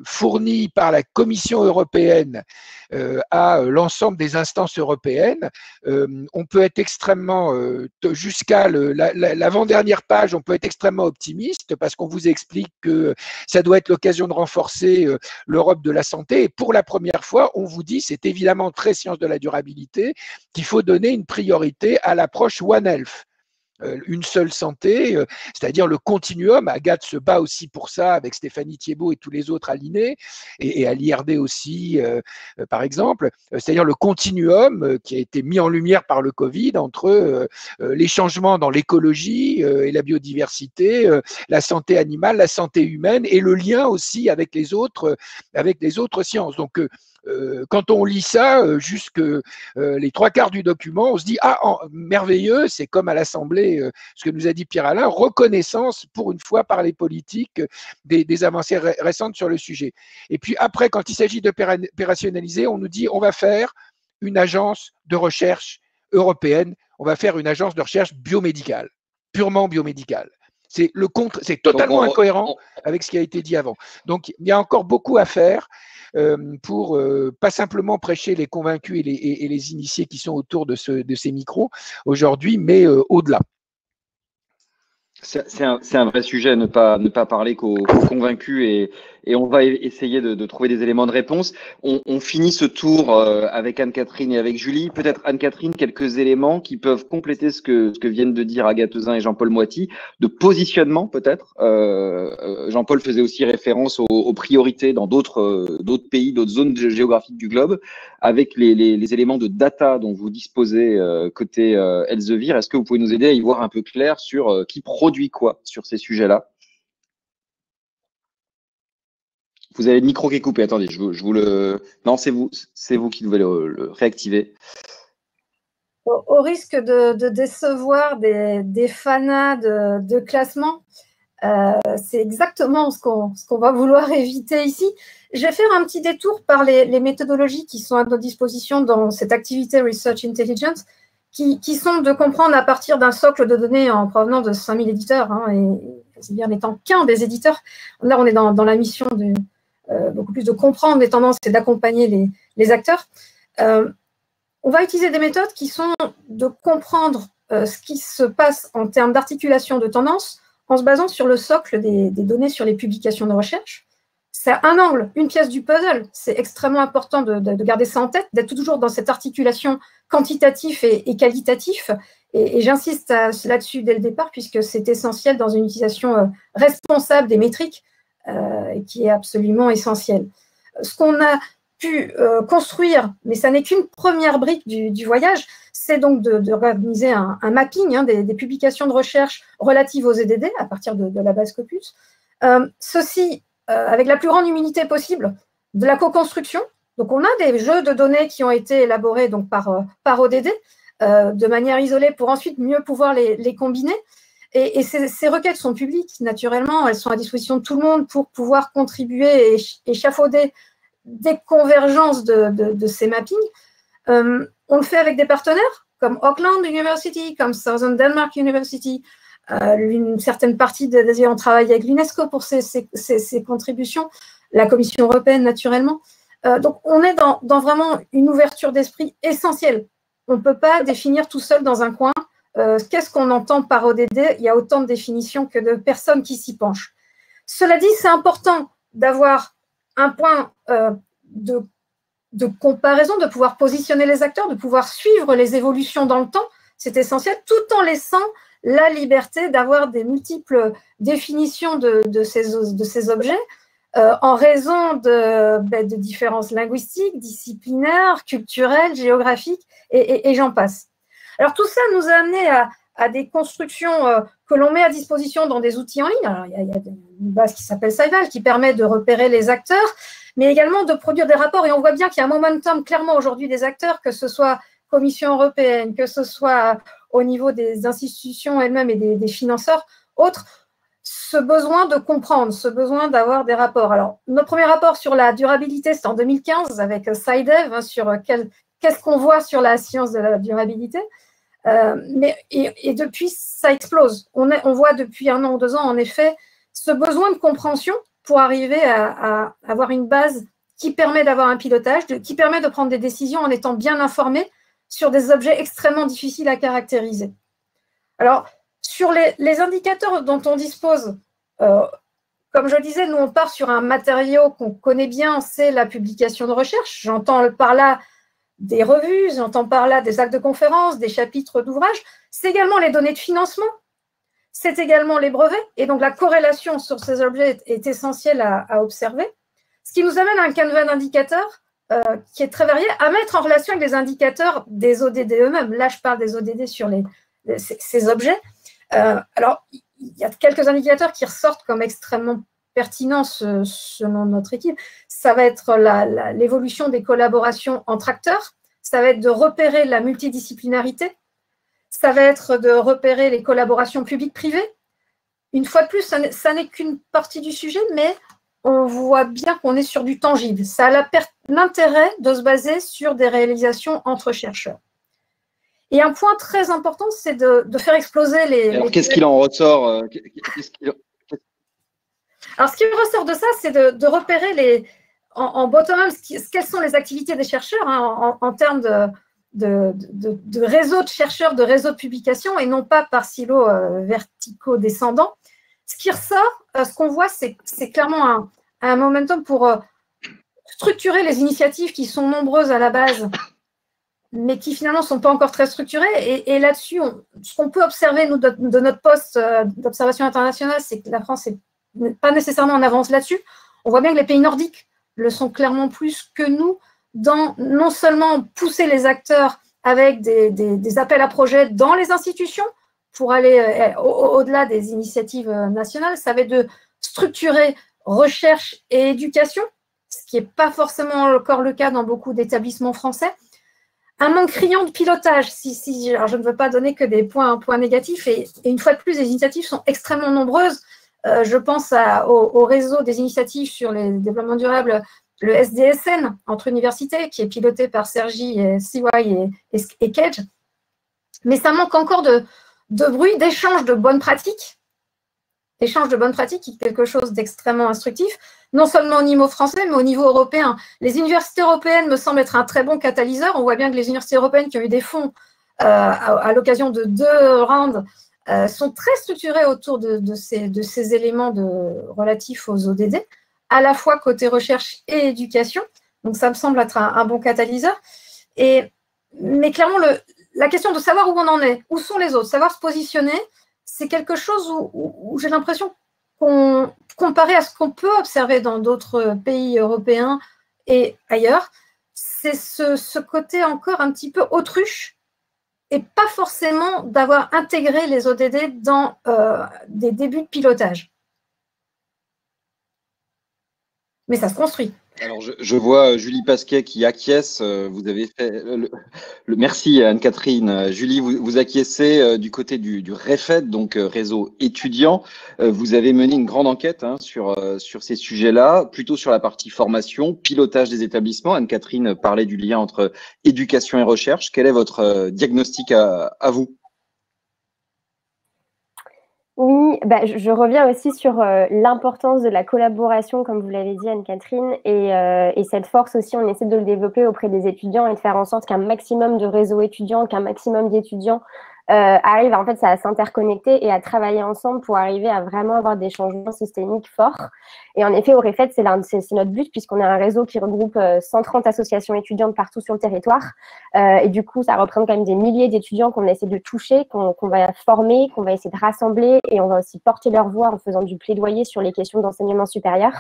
fourni par la Commission européenne à l'ensemble des instances européennes, on peut être extrêmement, jusqu'à l'avant-dernière page, on peut être extrêmement optimiste parce qu'on vous explique que ça doit être l'occasion de renforcer l'Europe de la santé. Et pour la première fois, on vous dit, c'est évidemment très science de la durabilité, qu'il faut donner une priorité à l'approche One Health. Une seule santé, c'est-à-dire le continuum. Agathe se bat aussi pour ça avec Stéphanie Thiebaud et tous les autres à l'INE et à l'IRD aussi, par exemple, c'est-à-dire le continuum qui a été mis en lumière par le Covid entre les changements dans l'écologie et la biodiversité, la santé animale, la santé humaine et le lien aussi avec les autres sciences. Donc, quand on lit ça, jusque les trois quarts du document, on se dit « Ah, merveilleux, c'est comme à l'Assemblée, ce que nous a dit Pierre-Alain, reconnaissance pour une fois par les politiques des avancées récentes sur le sujet. » Et puis après, quand il s'agit d'opérationnaliser, on nous dit « On va faire une agence de recherche européenne, on va faire une agence de recherche biomédicale, purement biomédicale. » C'est totalement incohérent avec ce qui a été dit avant. Donc, il y a encore beaucoup à faire pour pas simplement prêcher les convaincus et les initiés qui sont autour de ces micros aujourd'hui, mais au-delà. C'est un vrai sujet, ne pas parler qu'aux convaincus et on va essayer de trouver des éléments de réponse. On finit ce tour avec Anne-Catherine et avec Julie. Peut-être Anne-Catherine, quelques éléments qui peuvent compléter ce que viennent de dire Agathe Euzin et Jean-Paul Moiti, de positionnement peut-être. Jean-Paul faisait aussi référence aux priorités dans d'autres pays, d'autres zones géographiques du globe, avec les éléments de data dont vous disposez côté Elsevier. Est-ce que vous pouvez nous aider à y voir un peu clair sur qui produit quoi sur ces sujets-là? Vous avez le micro qui est coupé. Attendez, je vous le. Non, c'est vous qui devez le réactiver. Au risque de décevoir des fanas de classement, c'est exactement ce qu'on va vouloir éviter ici. Je vais faire un petit détour par les méthodologies qui sont à notre disposition dans cette activité Research Intelligence, qui sont de comprendre à partir d'un socle de données en provenance de 5000 éditeurs, hein, et c'est bien n'étant qu'un des éditeurs. Là, on est dans la mission de beaucoup plus de comprendre les tendances et d'accompagner les acteurs. On va utiliser des méthodes qui sont de comprendre ce qui se passe en termes d'articulation de tendances en se basant sur le socle des données sur les publications de recherche. C'est un angle, une pièce du puzzle. C'est extrêmement important de garder ça en tête, d'être toujours dans cette articulation quantitatif et qualitatif. Et j'insiste là-dessus dès le départ, puisque c'est essentiel dans une utilisation responsable des métriques, qui est absolument essentielle. Ce qu'on a pu construire, mais ça n'est qu'une première brique du voyage, c'est donc de réaliser un mapping, hein, des publications de recherche relatives aux EDD à partir de la base Scopus. Ceci avec la plus grande humilité possible, de la co-construction. Donc, on a des jeux de données qui ont été élaborés donc, par ODD, de manière isolée pour ensuite mieux pouvoir les combiner. Et ces requêtes sont publiques, naturellement, elles sont à disposition de tout le monde pour pouvoir contribuer et échafauder des convergences de ces mappings. On le fait avec des partenaires comme Auckland University, comme Southern Denmark University. Une certaine partie d'Asie, on travaille avec l'UNESCO pour ces contributions, la Commission européenne, naturellement. Donc, on est dans vraiment une ouverture d'esprit essentielle. On ne peut pas définir tout seul dans un coin qu'est-ce qu'on entend par ODD. Il y a autant de définitions que de personnes qui s'y penchent. Cela dit, c'est important d'avoir un point de comparaison, de pouvoir positionner les acteurs, de pouvoir suivre les évolutions dans le temps. C'est essentiel, tout en laissant la liberté d'avoir des multiples définitions de ces objets en raison de différences linguistiques, disciplinaires, culturelles, géographiques, et j'en passe. Alors, tout ça nous a amené à des constructions que l'on met à disposition dans des outils en ligne. Alors, il y a une base qui s'appelle Saival, qui permet de repérer les acteurs, mais également de produire des rapports. Et on voit bien qu'il y a un momentum clairement aujourd'hui des acteurs, que ce soit Commission européenne, que ce soit au niveau des institutions elles-mêmes et des financeurs, autres, ce besoin de comprendre, ce besoin d'avoir des rapports. Alors, nos premiers rapports sur la durabilité, c'est en 2015 avec SciDev, sur qu'est-ce qu'on voit sur la science de la durabilité. Et depuis, ça explose. On voit depuis 1 an ou 2 ans, en effet, ce besoin de compréhension pour arriver à avoir une base qui permet d'avoir un pilotage, qui permet de prendre des décisions en étant bien informé sur des objets extrêmement difficiles à caractériser. Alors, sur les indicateurs dont on dispose, comme je le disais, nous, on part sur un matériau qu'on connaît bien, c'est la publication de recherche. J'entends par là des revues, j'entends par là des actes de conférences, des chapitres d'ouvrages. C'est également les données de financement, c'est également les brevets. Et donc, la corrélation sur ces objets est essentielle à observer. Ce qui nous amène à un canevas d'indicateurs qui est très varié, à mettre en relation avec les indicateurs des ODD eux-mêmes. Là, je parle des ODD sur ces objets. Alors, il y a quelques indicateurs qui ressortent comme extrêmement pertinents selon notre équipe. Ça va être l'évolution des collaborations entre acteurs, ça va être de repérer la multidisciplinarité, ça va être de repérer les collaborations publiques-privées. Une fois de plus, ça n'est qu'une partie du sujet, mais on voit bien qu'on est sur du tangible. Ça a l'intérêt de se baser sur des réalisations entre chercheurs. Et un point très important, c'est de faire exploser les… Alors, qu'est-ce qu'il en ressort Alors, ce qui ressort de ça, c'est de repérer en bottom-up quelles sont les activités des chercheurs en termes de réseau de chercheurs, de réseau de publication, et non pas par silos verticaux descendants. Ce qui ressort, ce qu'on voit, c'est clairement un momentum pour structurer les initiatives qui sont nombreuses à la base, mais qui finalement ne sont pas encore très structurées. Et là-dessus, ce qu'on peut observer, nous, de notre poste d'observation internationale, c'est que la France n'est pas nécessairement en avance là-dessus. On voit bien que les pays nordiques le sont clairement plus que nous, dans non seulement pousser les acteurs avec des appels à projets dans les institutions, pour aller au-delà des initiatives nationales, ça va être de structurer recherche et éducation, ce qui n'est pas forcément encore le cas dans beaucoup d'établissements français. Un manque criant de pilotage, alors je ne veux pas donner que des points négatifs, et une fois de plus, les initiatives sont extrêmement nombreuses. Je pense au réseau des initiatives sur les développements durables, le SDSN, entre universités, qui est piloté par Sergi, et CY et Cage. Mais ça manque encore de bruit, d'échange de bonnes pratiques. Échange de bonnes pratiques, qui est quelque chose d'extrêmement instructif, non seulement au niveau français, mais au niveau européen. Les universités européennes me semblent être un très bon catalyseur. On voit bien que les universités européennes qui ont eu des fonds à l'occasion de 2 rounds sont très structurées autour de ces éléments relatifs aux ODD, à la fois côté recherche et éducation. Donc, ça me semble être un bon catalyseur. Mais clairement, la question de savoir où on en est, où sont les autres, savoir se positionner, c'est quelque chose où j'ai l'impression comparé à ce qu'on peut observer dans d'autres pays européens et ailleurs, c'est ce côté encore un petit peu autruche et pas forcément d'avoir intégré les ODD dans des débuts de pilotage. Mais ça se construit. Alors, je vois Julie Pasquet qui acquiesce. Vous avez fait merci Anne-Catherine. Julie, vous acquiescez du côté du REFED, donc réseau étudiant. Vous avez mené une grande enquête sur ces sujets-là, plutôt sur la partie formation, pilotage des établissements. Anne-Catherine parlait du lien entre éducation et recherche. Quel est votre diagnostic à vous? Oui, bah, je reviens aussi sur l'importance de la collaboration, comme vous l'avez dit, Anne-Catherine, et cette force aussi, on essaie de le développer auprès des étudiants et de faire en sorte qu'un maximum de réseaux étudiants, qu'un maximum d'étudiants arrivent en fait à s'interconnecter et à travailler ensemble pour arriver à vraiment avoir des changements systémiques forts. Et en effet, au REFED, c'est notre but, puisqu'on a un réseau qui regroupe 130 associations étudiantes partout sur le territoire. Et du coup, ça représente quand même des milliers d'étudiants qu'on essaie de toucher, qu'on va former, qu'on va essayer de rassembler, et on va aussi porter leur voix en faisant du plaidoyer sur les questions d'enseignement supérieur.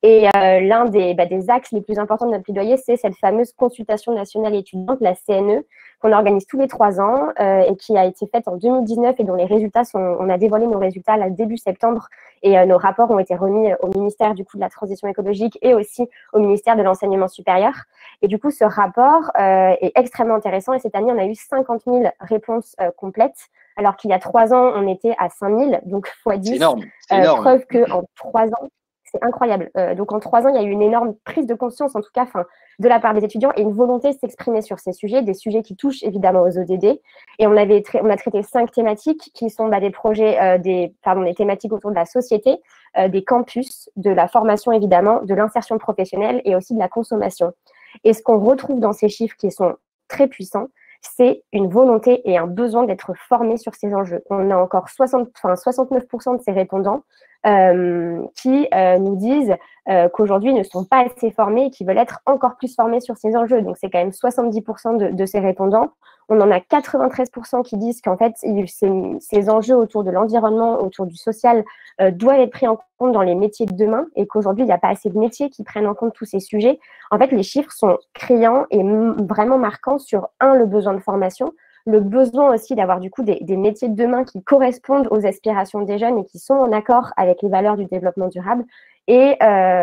Et l'un des axes les plus importants de notre plaidoyer, c'est cette fameuse consultation nationale étudiante, la CNE, qu'on organise tous les 3 ans et qui a été faite en 2019 et dont les résultats on a dévoilé nos résultats là, début septembre, et nos rapports ont été remis au ministère du coup de la transition écologique et aussi au ministère de l'enseignement supérieur. Et du coup, ce rapport est extrêmement intéressant, et cette année, on a eu 50 000 réponses complètes, alors qu'il y a 3 ans, on était à 5 000, donc x 10. C'est énorme. C'est énorme. Preuve qu'en 3 ans, c'est incroyable. Donc, en 3 ans, il y a eu une énorme prise de conscience, en tout cas, de la part des étudiants, et une volonté de s'exprimer sur ces sujets, des sujets qui touchent évidemment aux ODD. Et on a traité 5 thématiques qui sont des projets, des thématiques autour de la société, des campus, de la formation évidemment, de l'insertion professionnelle et aussi de la consommation. Et ce qu'on retrouve dans ces chiffres qui sont très puissants, c'est une volonté et un besoin d'être formé sur ces enjeux. On a encore 69% de ces répondants qui nous disent qu'aujourd'hui ils ne sont pas assez formés et qui veulent être encore plus formés sur ces enjeux. Donc c'est quand même 70% de ces répondants. On en a 93% qui disent qu'en fait ces enjeux autour de l'environnement, autour du social doivent être pris en compte dans les métiers de demain, et qu'aujourd'hui il n'y a pas assez de métiers qui prennent en compte tous ces sujets. En fait, les chiffres sont criants et vraiment marquants sur le besoin de formation, le besoin aussi d'avoir du coup des métiers de demain qui correspondent aux aspirations des jeunes et qui sont en accord avec les valeurs du développement durable. Et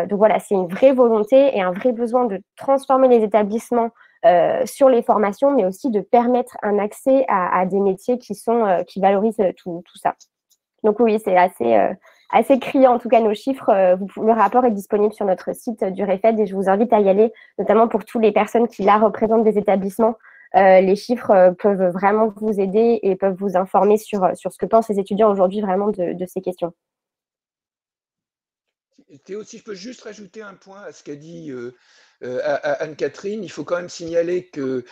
donc voilà, c'est une vraie volonté et un vrai besoin de transformer les établissements sur les formations, mais aussi de permettre un accès à des métiers qui valorisent tout ça. Donc oui, c'est assez criant, en tout cas nos chiffres. Le rapport est disponible sur notre site du REFED et je vous invite à y aller, notamment pour toutes les personnes qui là représentent des établissements. Les chiffres peuvent vraiment vous aider et peuvent vous informer sur ce que pensent les étudiants aujourd'hui vraiment de ces questions. Théo, si je peux juste rajouter un point à ce qu'a dit Anne-Catherine, il faut quand même signaler que,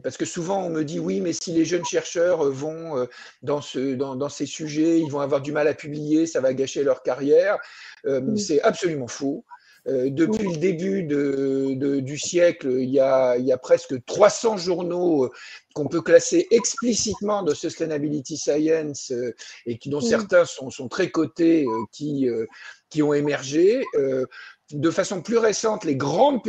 parce que souvent on me dit oui, mais si les jeunes chercheurs vont dans ces sujets, ils vont avoir du mal à publier, ça va gâcher leur carrière. C'est absolument faux. Depuis le début du siècle, il y a presque 300 journaux qu'on peut classer explicitement de Sustainability Science et dont certains sont très cotés, qui ont émergé. De façon plus récente, les grands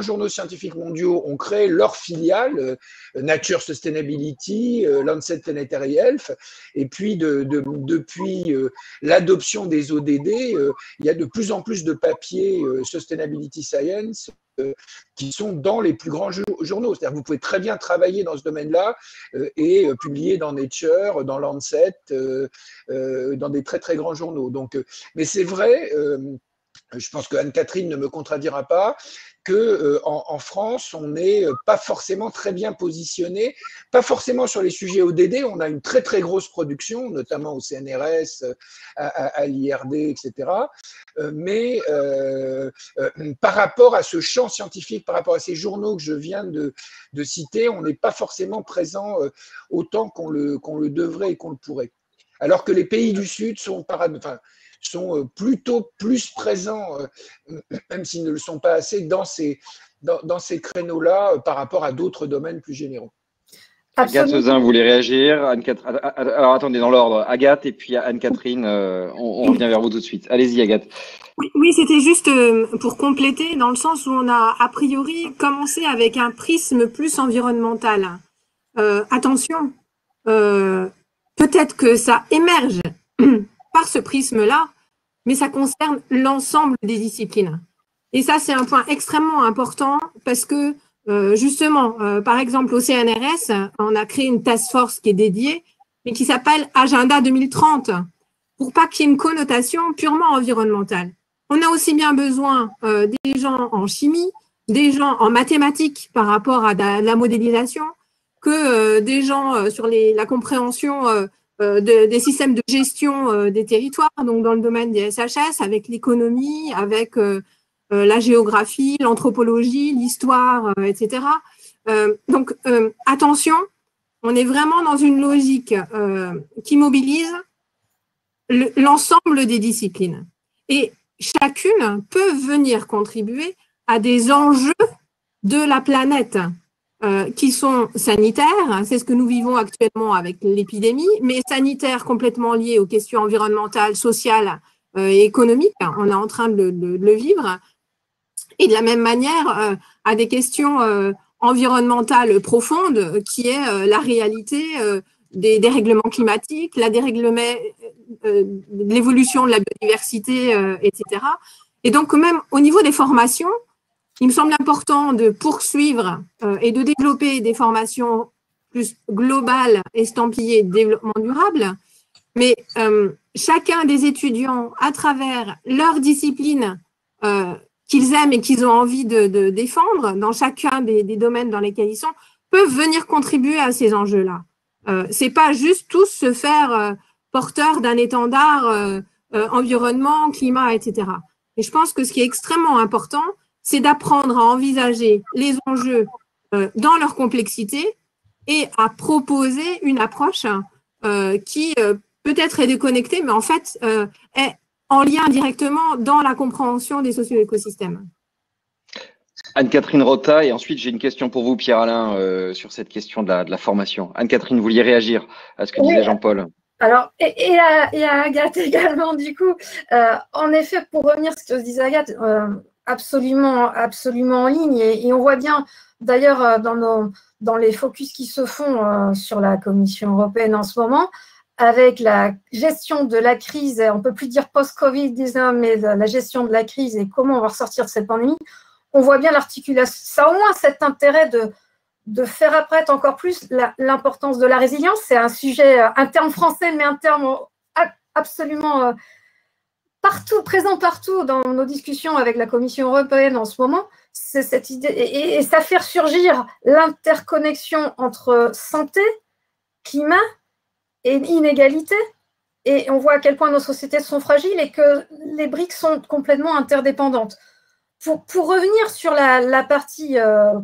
journaux scientifiques mondiaux ont créé leur filiale, Nature Sustainability, Lancet Planetary Health, et puis depuis l'adoption des ODD, il y a de plus en plus de papiers Sustainability Science qui sont dans les plus grands journaux. C'est-à-dire que vous pouvez très bien travailler dans ce domaine-là et publier dans Nature, dans Lancet, dans des très très grands journaux. Donc, mais c'est vrai, je pense que Anne-Catherine ne me contredira pas, qu'en France, on n'est pas forcément très bien positionné, pas forcément sur les sujets ODD. On a une très très grosse production, notamment au CNRS, à l'IRD, etc. Mais par rapport à ce champ scientifique, par rapport à ces journaux que je viens de citer, on n'est pas forcément présent autant qu'on le devrait et qu'on le pourrait. Alors que les pays du Sud sont plutôt plus présents, même s'ils ne le sont pas assez, dans ces créneaux-là par rapport à d'autres domaines plus généraux. Agathe Euzin, vous voulez réagir? Alors attendez, dans l'ordre, Agathe et puis Anne-Catherine, on revient vers vous tout de suite. Allez-y, Agathe. Oui, c'était juste pour compléter, dans le sens où on a a priori commencé avec un prisme plus environnemental. Attention, peut-être que ça émerge par ce prisme-là, mais ça concerne l'ensemble des disciplines. Et ça, c'est un point extrêmement important parce que, justement, par exemple, au CNRS, on a créé une task force qui est dédiée, mais qui s'appelle Agenda 2030, pour pas qu'il y ait une connotation purement environnementale. On a aussi bien besoin des gens en chimie, des gens en mathématiques par rapport à la modélisation, que des gens sur la compréhension des systèmes de gestion des territoires, donc dans le domaine des SHS, avec l'économie, avec la géographie, l'anthropologie, l'histoire, etc. Donc, attention, on est vraiment dans une logique qui mobilise l'ensemble des disciplines. Et chacune peut venir contribuer à des enjeux de la planète qui sont sanitaires, c'est ce que nous vivons actuellement avec l'épidémie, mais sanitaires complètement liés aux questions environnementales, sociales et économiques. On est en train de le vivre. Et de la même manière, à des questions environnementales profondes, qui est la réalité des dérèglements climatiques, l'évolution de la biodiversité, etc. Et donc, même au niveau des formations, il me semble important de poursuivre et de développer des formations plus globales, estampillées développement durable, mais chacun des étudiants, à travers leur discipline qu'ils aiment et qu'ils ont envie de défendre dans chacun des domaines dans lesquels ils sont, peuvent venir contribuer à ces enjeux-là. C'est pas juste tous se faire porteurs d'un étendard environnement, climat, etc. Et je pense que ce qui est extrêmement important, c'est d'apprendre à envisager les enjeux dans leur complexité et à proposer une approche qui peut-être est déconnectée, mais en fait est en lien directement dans la compréhension des socio-écosystèmes. Anne-Catherine Rota, et ensuite j'ai une question pour vous, Pierre-Alain, sur cette question de la formation. Anne-Catherine, vous vouliez réagir à ce que disait Jean-Paul? Alors, et à Agathe également, du coup. En effet, pour revenir sur ce que disait Agathe, absolument en ligne. Et on voit bien, d'ailleurs, dans les focus qui se font sur la Commission européenne en ce moment, avec la gestion de la crise, on ne peut plus dire post-Covid-19, mais la gestion de la crise et comment on va ressortir de cette pandémie, on voit bien l'articulation. Ça a au moins cet intérêt de faire apparaître encore plus l'importance de la résilience. C'est un sujet, un terme français, mais un terme absolument présent partout dans nos discussions avec la Commission européenne en ce moment. C'est cette idée, et ça fait ressurgir l'interconnexion entre santé, climat et inégalité. Et on voit à quel point nos sociétés sont fragiles et que les briques sont complètement interdépendantes. Pour revenir sur la partie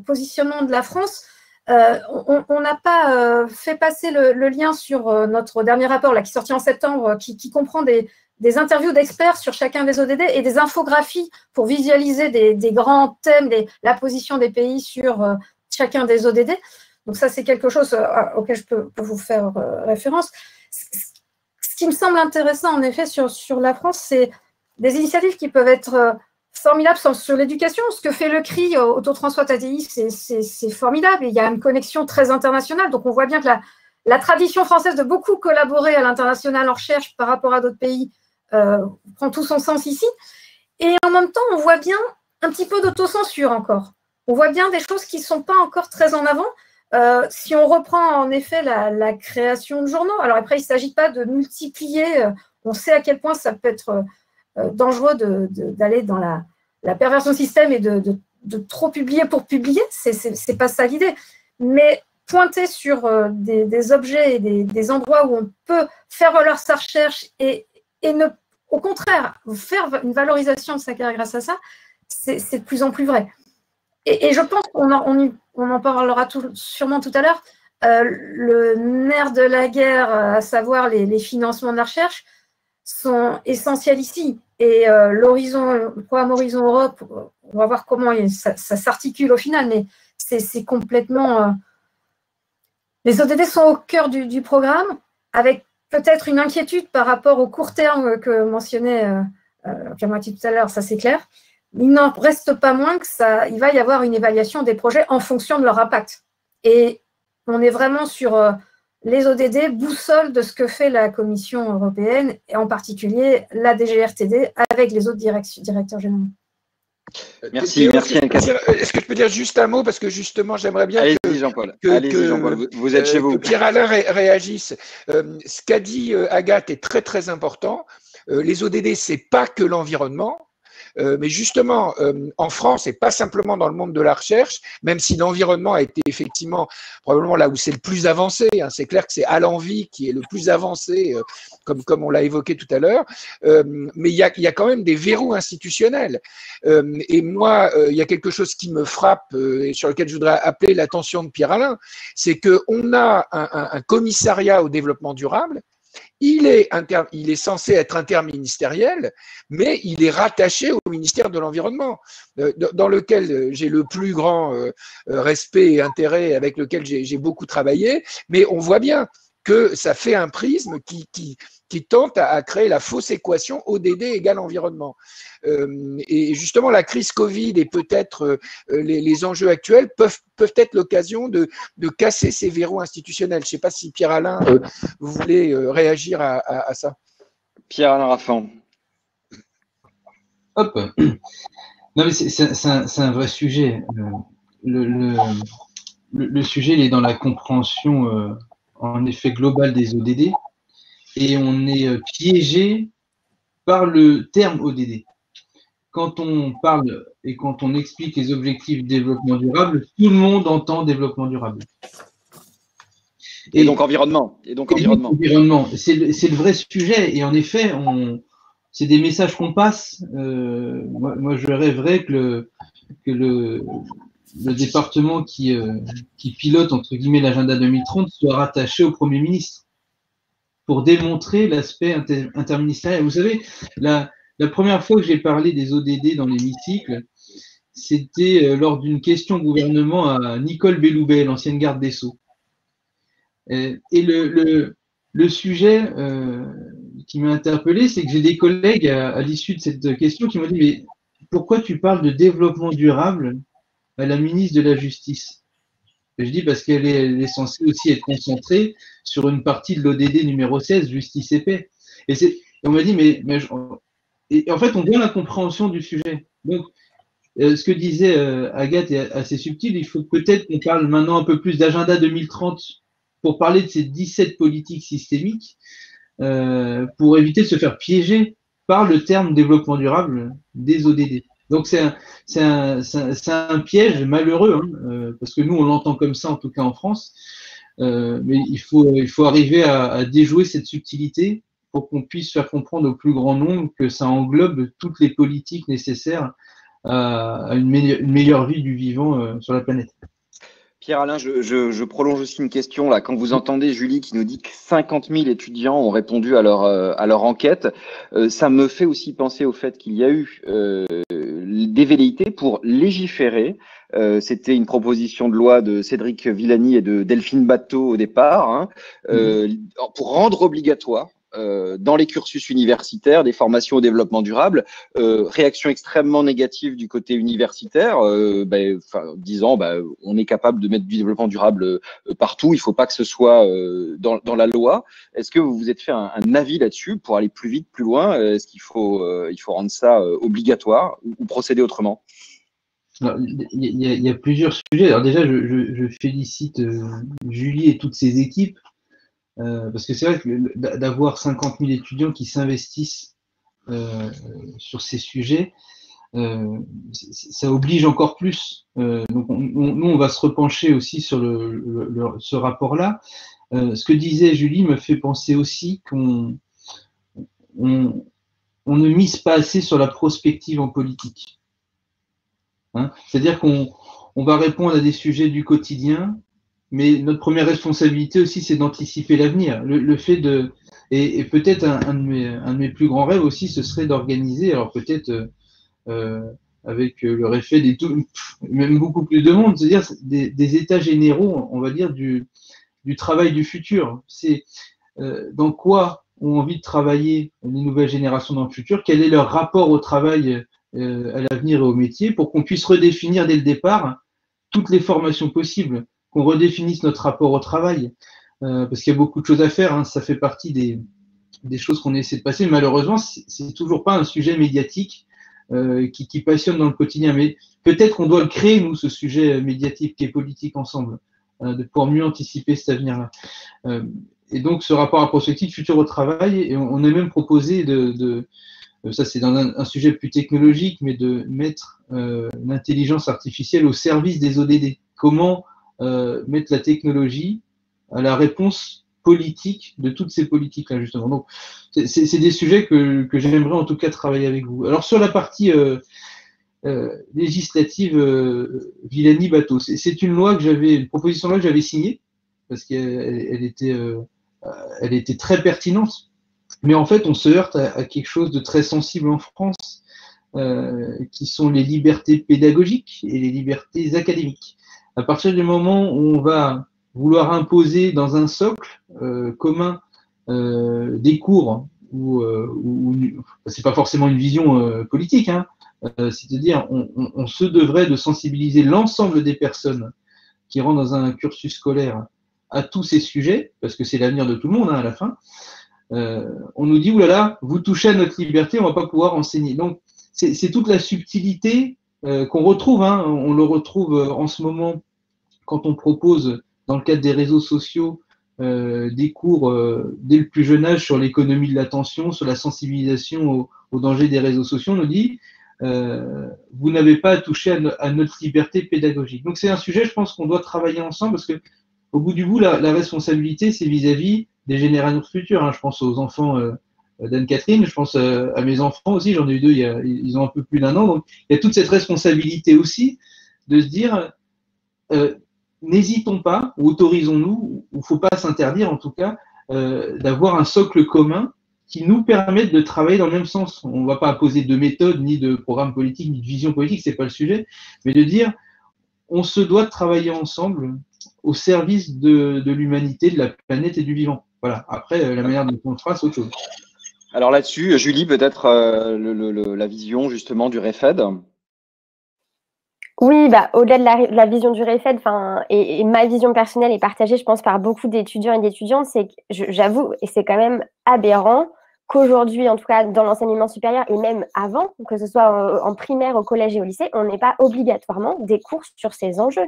positionnement de la France, on n'a pas fait passer le lien sur notre dernier rapport là, qui est sorti en septembre, qui comprend des interviews d'experts sur chacun des ODD et des infographies pour visualiser des grands thèmes, la position des pays sur chacun des ODD. Donc ça, c'est quelque chose auquel je peux vous faire référence. Ce qui me semble intéressant, en effet, sur la France, c'est des initiatives qui peuvent être formidables sur l'éducation. Ce que fait le CRI autour de François Tatei, c'est formidable. Et il y a une connexion très internationale. Donc, on voit bien que la tradition française de beaucoup collaborer à l'international en recherche par rapport à d'autres pays prend tout son sens ici. Et en même temps, on voit bien un petit peu d'autocensure encore. On voit bien des choses qui ne sont pas encore très en avant. Si on reprend en effet la création de journaux, alors après, il ne s'agit pas de multiplier, on sait à quel point ça peut être dangereux d'aller dans la perversion du système et de trop publier pour publier, c'est pas ça l'idée. Mais pointer sur des objets et des endroits où on peut faire valoir sa recherche et au contraire, faire une valorisation de sa carrière grâce à ça, c'est de plus en plus vrai. Et je pense qu'on en parlera sûrement tout à l'heure, le nerf de la guerre, à savoir les financements de la recherche, sont essentiels ici. Et le programme Horizon Europe, on va voir comment ça s'articule au final, mais c'est complètement… Les ODD sont au cœur du programme, avec peut-être une inquiétude par rapport au court terme que mentionnait Pierre-Mathieu tout à l'heure, ça c'est clair. Il n'en reste pas moins qu'il va y avoir une évaluation des projets en fonction de leur impact. Et on est vraiment sur les ODD, boussole de ce que fait la Commission européenne, et en particulier la DGRTD avec les autres directeurs généraux. Merci, merci. Est-ce que je peux dire juste un mot, parce que justement, j'aimerais bien allez-y, Jean-Paul. Allez-y, Jean-Paul. Vous êtes chez vous. Que Pierre-Alain réagisse. Ce qu'a dit Agathe est très très important. Les ODD, c'est pas que l'environnement. Mais justement, en France, et pas simplement dans le monde de la recherche, même si l'environnement a été effectivement probablement là où c'est le plus avancé, hein, c'est clair que c'est à l'envie qui est le plus avancé, comme on l'a évoqué tout à l'heure, mais il y a quand même des verrous institutionnels. Et moi, il y a quelque chose qui me frappe et sur lequel je voudrais appeler l'attention de Pierre-Alain, c'est qu'on a un commissariat au développement durable. Il est censé être interministériel, mais il est rattaché au ministère de l'Environnement, dans lequel j'ai le plus grand respect et intérêt, avec lequel j'ai beaucoup travaillé, mais on voit bien que ça fait un prisme qui tente à créer la fausse équation ODD égale environnement. Et justement, la crise Covid et peut-être les enjeux actuels peuvent être l'occasion de casser ces verrous institutionnels. Je ne sais pas si Pierre-Alain, vous voulez réagir à ça. Pierre-Alain Raffan. Hop. Non, mais c'est un vrai sujet. Le sujet, il est dans la compréhension, en effet, globale des ODD. Et on est piégé par le terme ODD. Quand on parle et quand on explique les objectifs de développement durable, tout le monde entend développement durable. Et donc environnement. Et donc environnement. C'est le vrai sujet. Et en effet, c'est des messages qu'on passe. Moi, je rêverais que le département qui pilote, entre guillemets, l'agenda 2030 soit rattaché au Premier ministre pour démontrer l'aspect interministériel. Vous savez, la première fois que j'ai parlé des ODD dans l'hémicycle, c'était lors d'une question au gouvernement à Nicole Belloubet, l'ancienne garde des Sceaux. Et le sujet qui m'a interpellé, c'est que j'ai des collègues à l'issue de cette question qui m'ont dit « Mais pourquoi tu parles de développement durable à la ministre de la Justice ?» Je dis parce qu'elle est censée aussi être concentrée sur une partie de l'ODD numéro 16, justice et paix. Et on m'a dit, et en fait, on voit la compréhension du sujet. Donc, ce que disait Agathe est assez subtil. Il faut peut-être qu'on parle maintenant un peu plus d'agenda 2030 pour parler de ces 17 politiques systémiques, pour éviter de se faire piéger par le terme développement durable des ODD. Donc c'est un piège malheureux, hein, parce que nous on l'entend comme ça, en tout cas en France, mais il faut arriver à déjouer cette subtilité pour qu'on puisse faire comprendre au plus grand nombre que ça englobe toutes les politiques nécessaires à une meilleure vie du vivant sur la planète. Pierre-Alain, je prolonge aussi une question là. Quand vous entendez Julie qui nous dit que 50 000 étudiants ont répondu à leur enquête, ça me fait aussi penser au fait qu'il y a eu des velléités pour légiférer. C'était une proposition de loi de Cédric Villani et de Delphine Batteau au départ, hein, pour rendre obligatoire dans les cursus universitaires des formations au développement durable, réaction extrêmement négative du côté universitaire, disant on est capable de mettre du développement durable partout, il ne faut pas que ce soit dans la loi. Est-ce que vous vous êtes fait un avis là-dessus pour aller plus vite, plus loin? Est-ce qu'il faut rendre ça obligatoire ou procéder autrement? Il y a plusieurs sujets. Alors déjà, je félicite Julie et toutes ses équipes. Parce que c'est vrai que d'avoir 50 000 étudiants qui s'investissent sur ces sujets, ça oblige encore plus. Donc nous, on va se repencher aussi sur ce rapport-là. Ce que disait Julie me fait penser aussi qu'on ne mise pas assez sur la prospective en politique. Hein, c'est-à-dire qu'on va répondre à des sujets du quotidien, mais notre première responsabilité aussi, c'est d'anticiper l'avenir. Le fait de, et peut-être un de mes plus grands rêves aussi, ce serait d'organiser, alors peut-être avec le effet même beaucoup plus de monde, c'est-à-dire des états généraux, on va dire, du travail du futur. C'est dans quoi ont envie de travailler les nouvelles générations dans le futur, quel est leur rapport au travail, à l'avenir et au métier, pour qu'on puisse redéfinir dès le départ toutes les formations possibles, qu'on redéfinisse notre rapport au travail, parce qu'il y a beaucoup de choses à faire, hein, ça fait partie des choses qu'on essaie de passer. Malheureusement, c'est toujours pas un sujet médiatique qui passionnent dans le quotidien. Mais peut-être qu'on doit le créer, nous, ce sujet médiatique et politique ensemble, de pouvoir mieux anticiper cet avenir-là. Et donc, ce rapport à prospective futur au travail, et on a même proposé ça c'est dans un sujet plus technologique, mais de mettre l'intelligence artificielle au service des ODD. Comment mettre la technologie à la réponse politique de toutes ces politiques-là, justement. Donc, c'est des sujets que j'aimerais en tout cas travailler avec vous. Alors, sur la partie législative Villani-Bateau, c'est une proposition de loi que j'avais signée, parce qu'elle était très pertinente. Mais en fait, on se heurte à quelque chose de très sensible en France, qui sont les libertés pédagogiques et les libertés académiques. À partir du moment où on va vouloir imposer dans un socle commun des cours où c'est pas forcément une vision politique, hein, c'est-à-dire on se devrait de sensibiliser l'ensemble des personnes qui rentrent dans un cursus scolaire à tous ces sujets, parce que c'est l'avenir de tout le monde, hein, à la fin. On nous dit, oulala, vous touchez à notre liberté, on ne va pas pouvoir enseigner. Donc, c'est toute la subtilité qu'on retrouve, hein, on le retrouve en ce moment quand on propose, dans le cadre des réseaux sociaux, des cours dès le plus jeune âge sur l'économie de l'attention, sur la sensibilisation aux dangers des réseaux sociaux. On nous dit, vous n'avez pas à toucher à notre liberté pédagogique. Donc, c'est un sujet, je pense, qu'on doit travailler ensemble, parce que au bout du bout, la responsabilité, c'est vis-à-vis des générations futures. Hein. Je pense aux enfants d'Anne-Catherine, je pense à mes enfants aussi, j'en ai eu deux, ils ont un peu plus d'1 an. Donc, il y a toute cette responsabilité aussi de se dire, n'hésitons pas, ou autorisons-nous, il ne faut pas s'interdire en tout cas, d'avoir un socle commun qui nous permette de travailler dans le même sens. On ne va pas imposer de méthode, ni de programme politique, ni de vision politique, ce n'est pas le sujet, mais de dire, on se doit de travailler ensemble au service de l'humanité, de la planète et du vivant. Voilà. Après, la manière dont on le fera, c'est autre chose. Alors là-dessus, Julie, peut-être la vision justement du REFED. Oui, au-delà de la vision du REFED, et ma vision personnelle est partagée, je pense, par beaucoup d'étudiants et d'étudiantes, c'est que j'avoue, et c'est quand même aberrant, qu'aujourd'hui, en tout cas dans l'enseignement supérieur et même avant, que ce soit en primaire, au collège et au lycée, on n'ait pas obligatoirement des cours sur ces enjeux.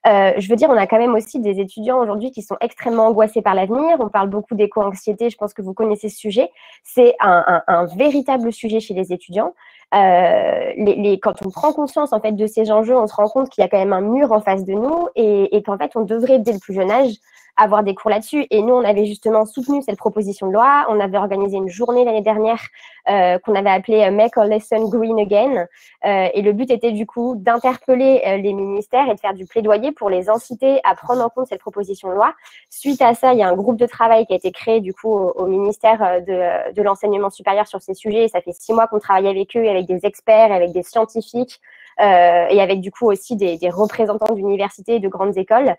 Je veux dire, on a quand même aussi des étudiants aujourd'hui qui sont extrêmement angoissés par l'avenir. On parle beaucoup d'éco-anxiété, je pense que vous connaissez ce sujet. C'est un véritable sujet chez les étudiants. Quand on prend conscience en fait de ces enjeux, on se rend compte qu'il y a quand même un mur en face de nous et qu'en fait, on devrait, dès le plus jeune âge, avoir des cours là-dessus. Et nous, on avait justement soutenu cette proposition de loi. On avait organisé une journée l'année dernière qu'on avait appelée Make a Lesson Green Again. Et le but était du coup d'interpeller les ministères et de faire du plaidoyer pour les inciter à prendre en compte cette proposition de loi. Suite à ça, il y a un groupe de travail qui a été créé du coup au ministère de l'enseignement supérieur sur ces sujets. Ça fait 6 mois qu'on travaille avec eux, avec des experts, avec des scientifiques. Et avec du coup aussi des représentants d'universités et de grandes écoles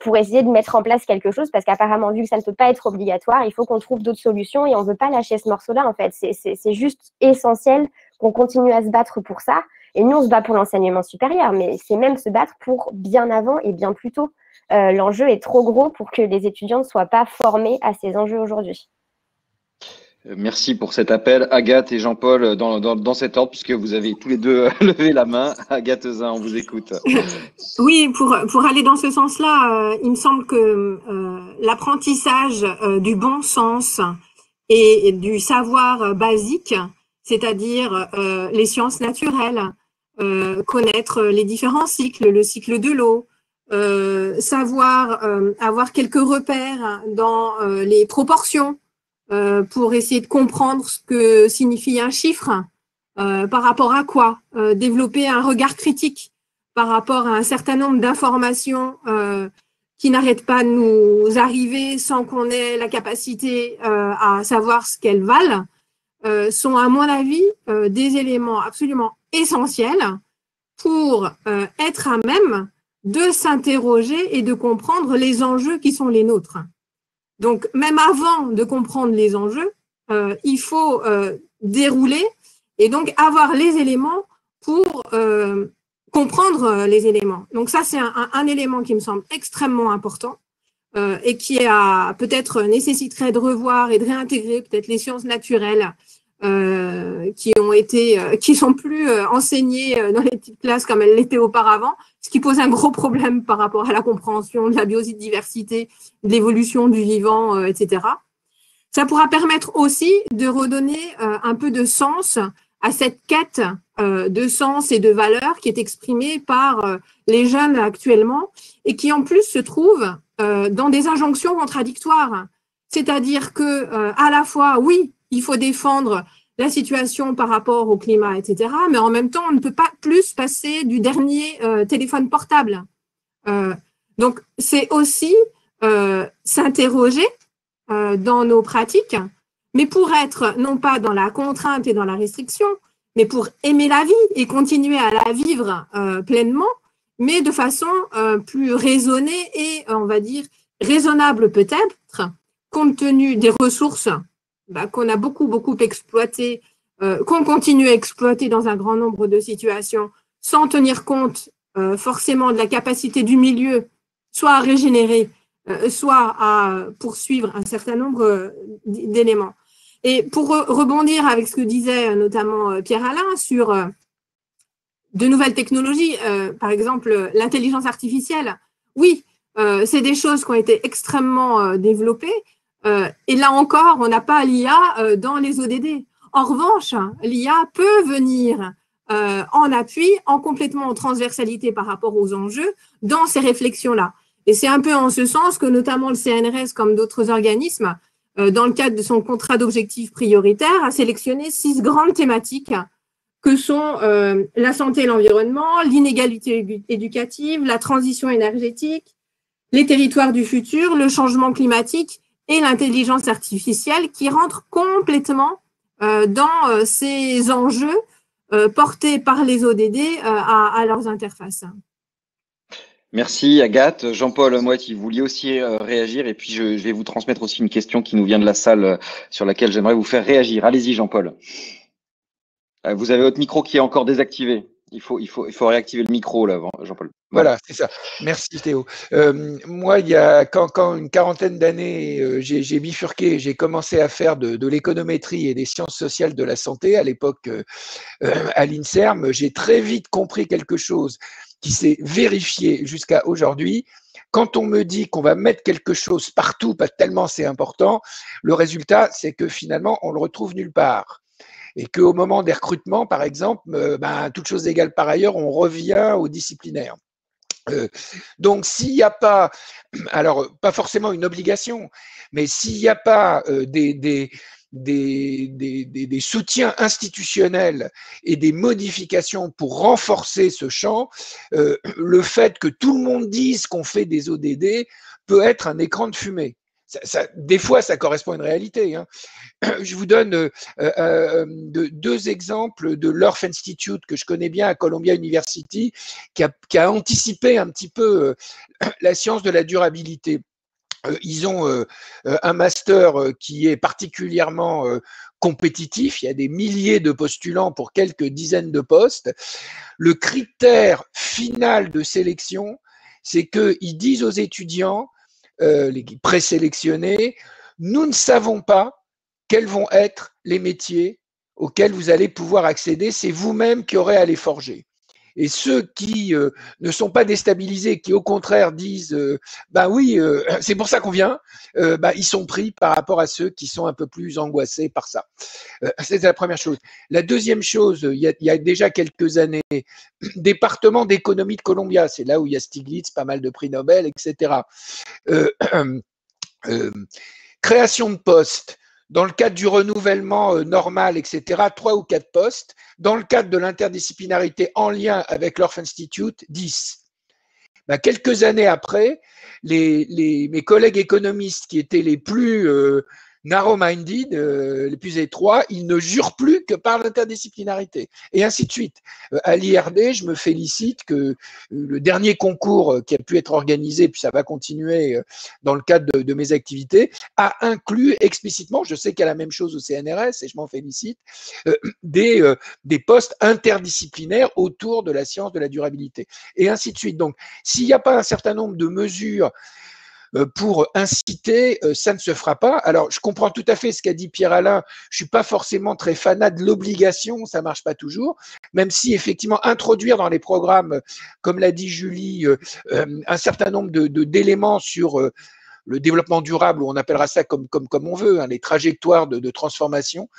pour essayer de mettre en place quelque chose, parce qu'apparemment, vu que ça ne peut pas être obligatoire, il faut qu'on trouve d'autres solutions et on ne veut pas lâcher ce morceau-là en fait. C'est juste essentiel qu'on continue à se battre pour ça. Et nous, on se bat pour l'enseignement supérieur, mais c'est même se battre pour bien avant et bien plus tôt. L'enjeu est trop gros pour que les étudiants ne soient pas formés à ces enjeux aujourd'hui. Merci pour cet appel, Agathe et Jean-Paul, dans cet ordre, puisque vous avez tous les deux levé la main. Agathe Euzin, on vous écoute. Oui, pour aller dans ce sens-là, il me semble que l'apprentissage du bon sens et du savoir basique, c'est-à-dire les sciences naturelles, connaître les différents cycles, le cycle de l'eau, savoir avoir quelques repères dans les proportions, pour essayer de comprendre ce que signifie un chiffre, par rapport à quoi, développer un regard critique par rapport à un certain nombre d'informations qui n'arrêtent pas de nous arriver sans qu'on ait la capacité à savoir ce qu'elles valent, sont à mon avis des éléments absolument essentiels pour être à même de s'interroger et de comprendre les enjeux qui sont les nôtres. Donc, même avant de comprendre les enjeux, il faut dérouler et donc avoir les éléments pour comprendre les éléments. Donc, ça, c'est un élément qui me semble extrêmement important et qui peut-être nécessiterait de revoir et de réintégrer peut-être les sciences naturelles qui sont plus enseignées dans les petites classes comme elles l'étaient auparavant, ce qui pose un gros problème par rapport à la compréhension de la biodiversité, de l'évolution du vivant, etc. Ça pourra permettre aussi de redonner un peu de sens à cette quête de sens et de valeur qui est exprimée par les jeunes actuellement et qui en plus se trouve dans des injonctions contradictoires. C'est-à-dire que à la fois, oui, il faut défendre la situation par rapport au climat, etc., mais en même temps, on ne peut pas plus passer du dernier téléphone portable. Donc, c'est aussi s'interroger dans nos pratiques, mais pour être non pas dans la contrainte et dans la restriction, mais pour aimer la vie et continuer à la vivre pleinement, mais de façon plus raisonnée et, on va dire, raisonnable peut-être, compte tenu des ressources qu'on a beaucoup exploitées, qu'on continue à exploiter dans un grand nombre de situations, sans tenir compte forcément de la capacité du milieu, soit à régénérer, soit à poursuivre un certain nombre d'éléments. Et pour rebondir avec ce que disait notamment Pierre-Alain sur de nouvelles technologies, par exemple l'intelligence artificielle, oui, c'est des choses qui ont été extrêmement développées, et là encore, on n'a pas l'IA dans les ODD. En revanche, l'IA peut venir en appui, complètement en transversalité par rapport aux enjeux, dans ces réflexions-là. Et c'est un peu en ce sens que notamment le CNRS, comme d'autres organismes, dans le cadre de son contrat d'objectifs prioritaires, a sélectionné 6 grandes thématiques que sont la santé et l'environnement, l'inégalité éducative, la transition énergétique, les territoires du futur, le changement climatique et l'intelligence artificielle qui rentrent complètement dans ces enjeux portés par les ODD à leurs interfaces. Merci Agathe. Jean-Paul Moiti, vous vouliez aussi réagir et puis je vais vous transmettre aussi une question qui nous vient de la salle sur laquelle j'aimerais vous faire réagir. Allez-y Jean-Paul. Vous avez votre micro qui est encore désactivé. Il faut réactiver le micro là, Jean-Paul. Voilà, c'est ça. Merci Théo. Moi, il y a quand une quarantaine d'années, j'ai bifurqué, j'ai commencé à faire de l'économétrie et des sciences sociales de la santé à l'époque à l'INSERM. J'ai très vite compris quelque chose qui s'est vérifié jusqu'à aujourd'hui. Quand on me dit qu'on va mettre quelque chose partout, pas tellement c'est important, le résultat, c'est que finalement, on le retrouve nulle part. Et qu'au moment des recrutements, par exemple, toutes choses égales par ailleurs, on revient au disciplinaire. Donc, s'il n'y a pas, alors pas forcément une obligation, mais s'il n'y a pas des soutiens institutionnels et des modifications pour renforcer ce champ, le fait que tout le monde dise qu'on fait des ODD peut être un écran de fumée. Des fois, ça correspond à une réalité. Hein. Je vous donne 2 exemples de l'Earth Institute que je connais bien à Columbia University, qui a anticipé un petit peu la science de la durabilité. Ils ont un master qui est particulièrement compétitif. Il y a des milliers de postulants pour quelques dizaines de postes. Le critère final de sélection, c'est qu'ils disent aux étudiants, les présélectionnés, nous ne savons pas quels vont être les métiers auxquels vous allez pouvoir accéder, c'est vous-même qui aurez à les forger. Et ceux qui ne sont pas déstabilisés, qui au contraire disent oui, c'est pour ça qu'on vient, ils sont pris par rapport à ceux qui sont un peu plus angoissés par ça. C'est la première chose. La deuxième chose, il y a déjà quelques années, département d'économie de Columbia, c'est là où il y a Stiglitz, pas mal de prix Nobel, etc. Création de postes. Dans le cadre du renouvellement normal, etc., 3 ou 4 postes. Dans le cadre de l'interdisciplinarité en lien avec l'Earth Institute, 10. Quelques années après, mes collègues économistes qui étaient les plus narrow-minded, les plus étroits, ils ne jurent plus que par l'interdisciplinarité, et ainsi de suite. À l'IRD, je me félicite que le dernier concours qui a pu être organisé, puis ça va continuer dans le cadre de mes activités, a inclus explicitement, je sais qu'il y a la même chose au CNRS, et je m'en félicite, des postes interdisciplinaires autour de la science de la durabilité, et ainsi de suite. Donc, s'il n'y a pas un certain nombre de mesures pour inciter, ça ne se fera pas. Alors, je comprends tout à fait ce qu'a dit Pierre-Alain. Je suis pas forcément très fanat de l'obligation, ça marche pas toujours. Même si effectivement introduire dans les programmes, comme l'a dit Julie, un certain nombre d'éléments sur le développement durable, ou on appellera ça comme on veut, hein, les trajectoires de transformation.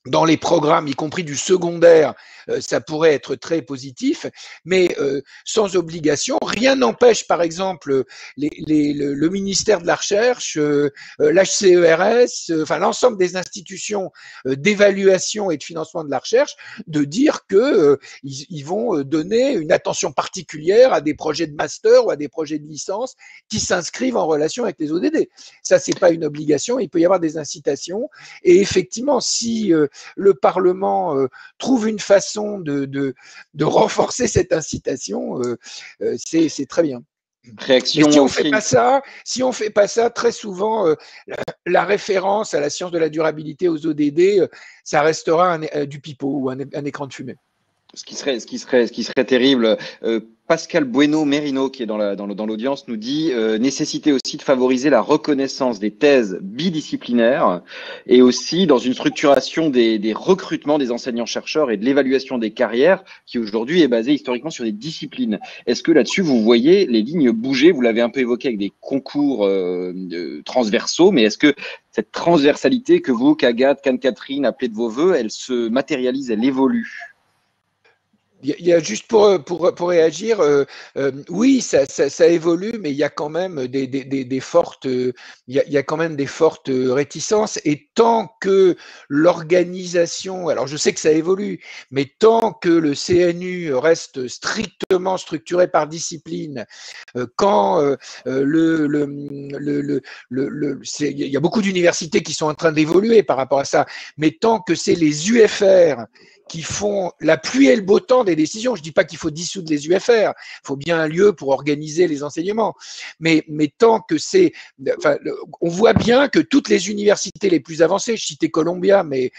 Dans les programmes, y compris du secondaire, ça pourrait être très positif, mais sans obligation. Rien n'empêche, par exemple, le ministère de la Recherche, l'HCERS, enfin l'ensemble des institutions d'évaluation et de financement de la recherche, de dire que ils vont donner une attention particulière à des projets de master ou à des projets de licence qui s'inscrivent en relation avec les ODD. Ça, c'est pas une obligation, il peut y avoir des incitations. Et effectivement, si le Parlement trouve une façon de renforcer cette incitation, c'est très bien. Réaction. Mais si on fait pas ça, très souvent, la référence à la science de la durabilité, aux ODD, ça restera du pipeau ou un écran de fumée. Ce qui serait terrible. Pascal Bueno-Merino, qui est dans l'audience, nous dit nécessité aussi de favoriser la reconnaissance des thèses bidisciplinaires et aussi dans une structuration des recrutements des enseignants-chercheurs et de l'évaluation des carrières qui aujourd'hui est basée historiquement sur des disciplines. Est-ce que là-dessus, vous voyez les lignes bouger? Vous l'avez un peu évoqué avec des concours transversaux, mais est-ce que cette transversalité que vous, qu'Agathe, qu'Anne-Catherine appelez de vos voeux, elle se matérialise, elle évolue? Il y a juste pour réagir, oui, ça évolue, mais il y a quand même des fortes, il y a quand même des fortes réticences. Et tant que l'organisation, alors je sais que ça évolue, mais tant que le CNU reste strictement structuré par discipline, quand il y a beaucoup d'universités qui sont en train d'évoluer par rapport à ça, mais tant que c'est les UFR qui font la pluie et le beau temps des décisions. Je ne dis pas qu'il faut dissoudre les UFR, il faut bien un lieu pour organiser les enseignements. Mais tant que c'est... Enfin, on voit bien que toutes les universités les plus avancées, je citais Columbia, mais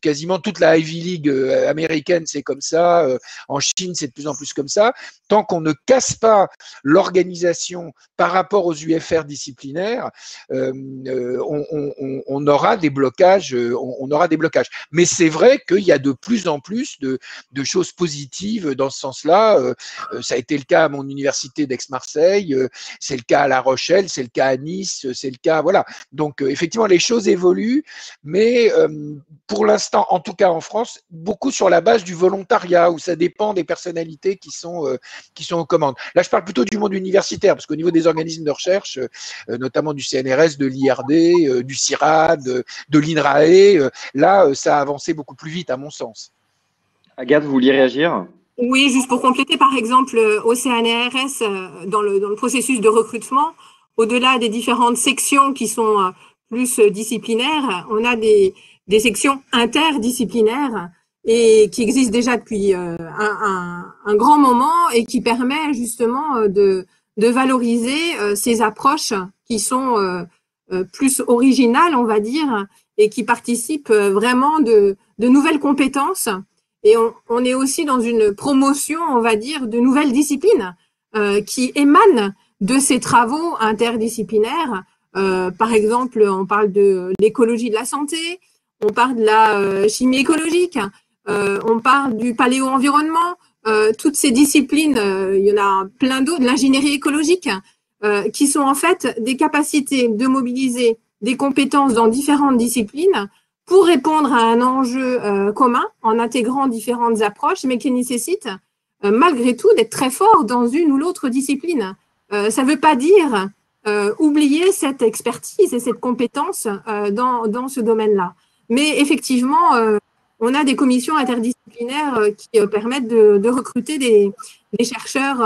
quasiment toute la Ivy League américaine, c'est comme ça. En Chine, c'est de plus en plus comme ça. Tant qu'on ne casse pas l'organisation par rapport aux UFR disciplinaires, on aura des blocages. On aura des blocages. Mais c'est vrai qu'il y a de plus en plus de choses positives dans ce sens-là. Ça a été le cas à mon université d'Aix-Marseille, c'est le cas à La Rochelle, c'est le cas à Nice, c'est le cas, voilà. Donc effectivement, les choses évoluent, mais pour l'instant, en tout cas en France, beaucoup sur la base du volontariat, où ça dépend des personnalités qui sont aux commandes. Là, je parle plutôt du monde universitaire, parce qu'au niveau des organismes de recherche, notamment du CNRS, de l'IRD, du CIRAD, de l'INRAE, là, ça a avancé beaucoup plus vite, à mon sens. Agathe, vous vouliez réagir? Oui, juste pour compléter, par exemple, au CNRS, dans le processus de recrutement, au-delà des différentes sections qui sont plus disciplinaires, on a des sections interdisciplinaires et qui existent déjà depuis un grand moment et qui permet justement de valoriser ces approches qui sont plus originales, on va dire, et qui participent vraiment de nouvelles compétences. Et on est aussi dans une promotion, on va dire, de nouvelles disciplines qui émanent de ces travaux interdisciplinaires. Par exemple, on parle de l'écologie de la santé, on parle de la chimie écologique, on parle du paléo-environnement. Toutes ces disciplines, il y en a plein d'autres, de l'ingénierie écologique, qui sont en fait des capacités de mobiliser des compétences dans différentes disciplines pour répondre à un enjeu commun en intégrant différentes approches, mais qui nécessite malgré tout d'être très fort dans une ou l'autre discipline. Ça ne veut pas dire oublier cette expertise et cette compétence dans ce domaine-là. Mais effectivement, on a des commissions interdisciplinaires qui permettent de recruter des chercheurs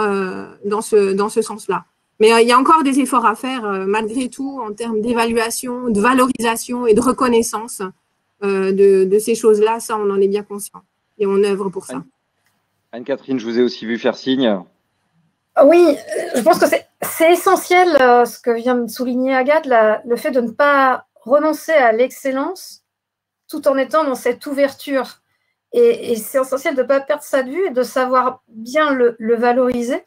dans ce sens-là. Mais il y a encore des efforts à faire malgré tout en termes d'évaluation, de valorisation et de reconnaissance de ces choses-là. Ça, on en est bien conscient et on œuvre pour ça. Anne-Catherine, je vous ai aussi vu faire signe. Oui, je pense que c'est essentiel ce que vient de souligner Agathe, le fait de ne pas renoncer à l'excellence tout en étant dans cette ouverture. Et c'est essentiel de ne pas perdre ça de vue et de savoir bien le valoriser.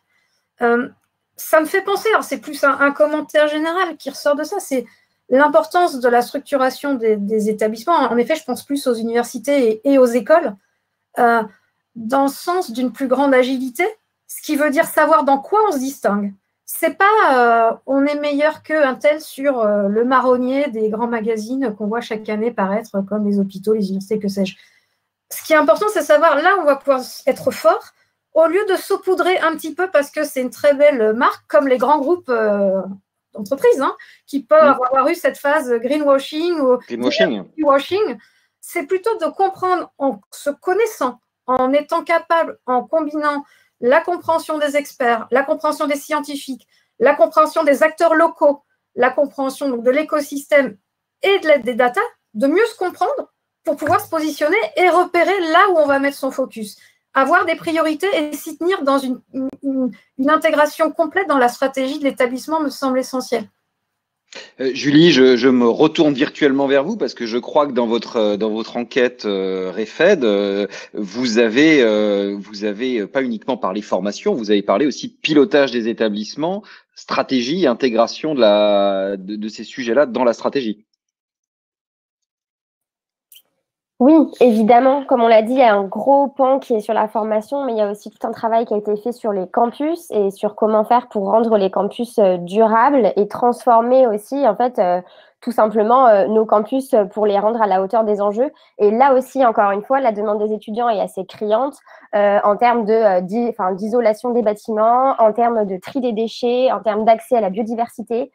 ça me fait penser, alors c'est plus un commentaire général qui ressort de ça, c'est l'importance de la structuration des établissements. En effet, je pense plus aux universités et aux écoles, dans le sens d'une plus grande agilité, ce qui veut dire savoir dans quoi on se distingue. C'est pas on est meilleur qu'un tel sur le marronnier des grands magazines qu'on voit chaque année paraître comme les hôpitaux, les universités, que sais-je. Ce qui est important, c'est savoir là où on va pouvoir être fort, au lieu de saupoudrer un petit peu parce que c'est une très belle marque, comme les grands groupes d'entreprises, qui peuvent avoir eu cette phase greenwashing ou greenwashing. C'est plutôt de comprendre en se connaissant, en étant capable, en combinant la compréhension des experts, la compréhension des scientifiques, la compréhension des acteurs locaux, la compréhension donc, de l'écosystème et de l'aide des data, de mieux se comprendre pour pouvoir se positionner et repérer là où on va mettre son focus. Avoir des priorités et s'y tenir dans une intégration complète dans la stratégie de l'établissement me semble essentiel. Julie, je me retourne virtuellement vers vous parce que je crois que dans votre enquête REFED, vous avez pas uniquement parlé formation, vous avez parlé aussi pilotage des établissements, stratégie et intégration de ces sujets-là dans la stratégie. Oui, évidemment, comme on l'a dit, il y a un gros pan qui est sur la formation, mais il y a aussi tout un travail qui a été fait sur les campus et sur comment faire pour rendre les campus durables et transformer aussi, en fait, tout simplement nos campus pour les rendre à la hauteur des enjeux. Et là aussi, encore une fois, la demande des étudiants est assez criante en termes d'isolation des bâtiments, en termes de tri des déchets, en termes d'accès à la biodiversité.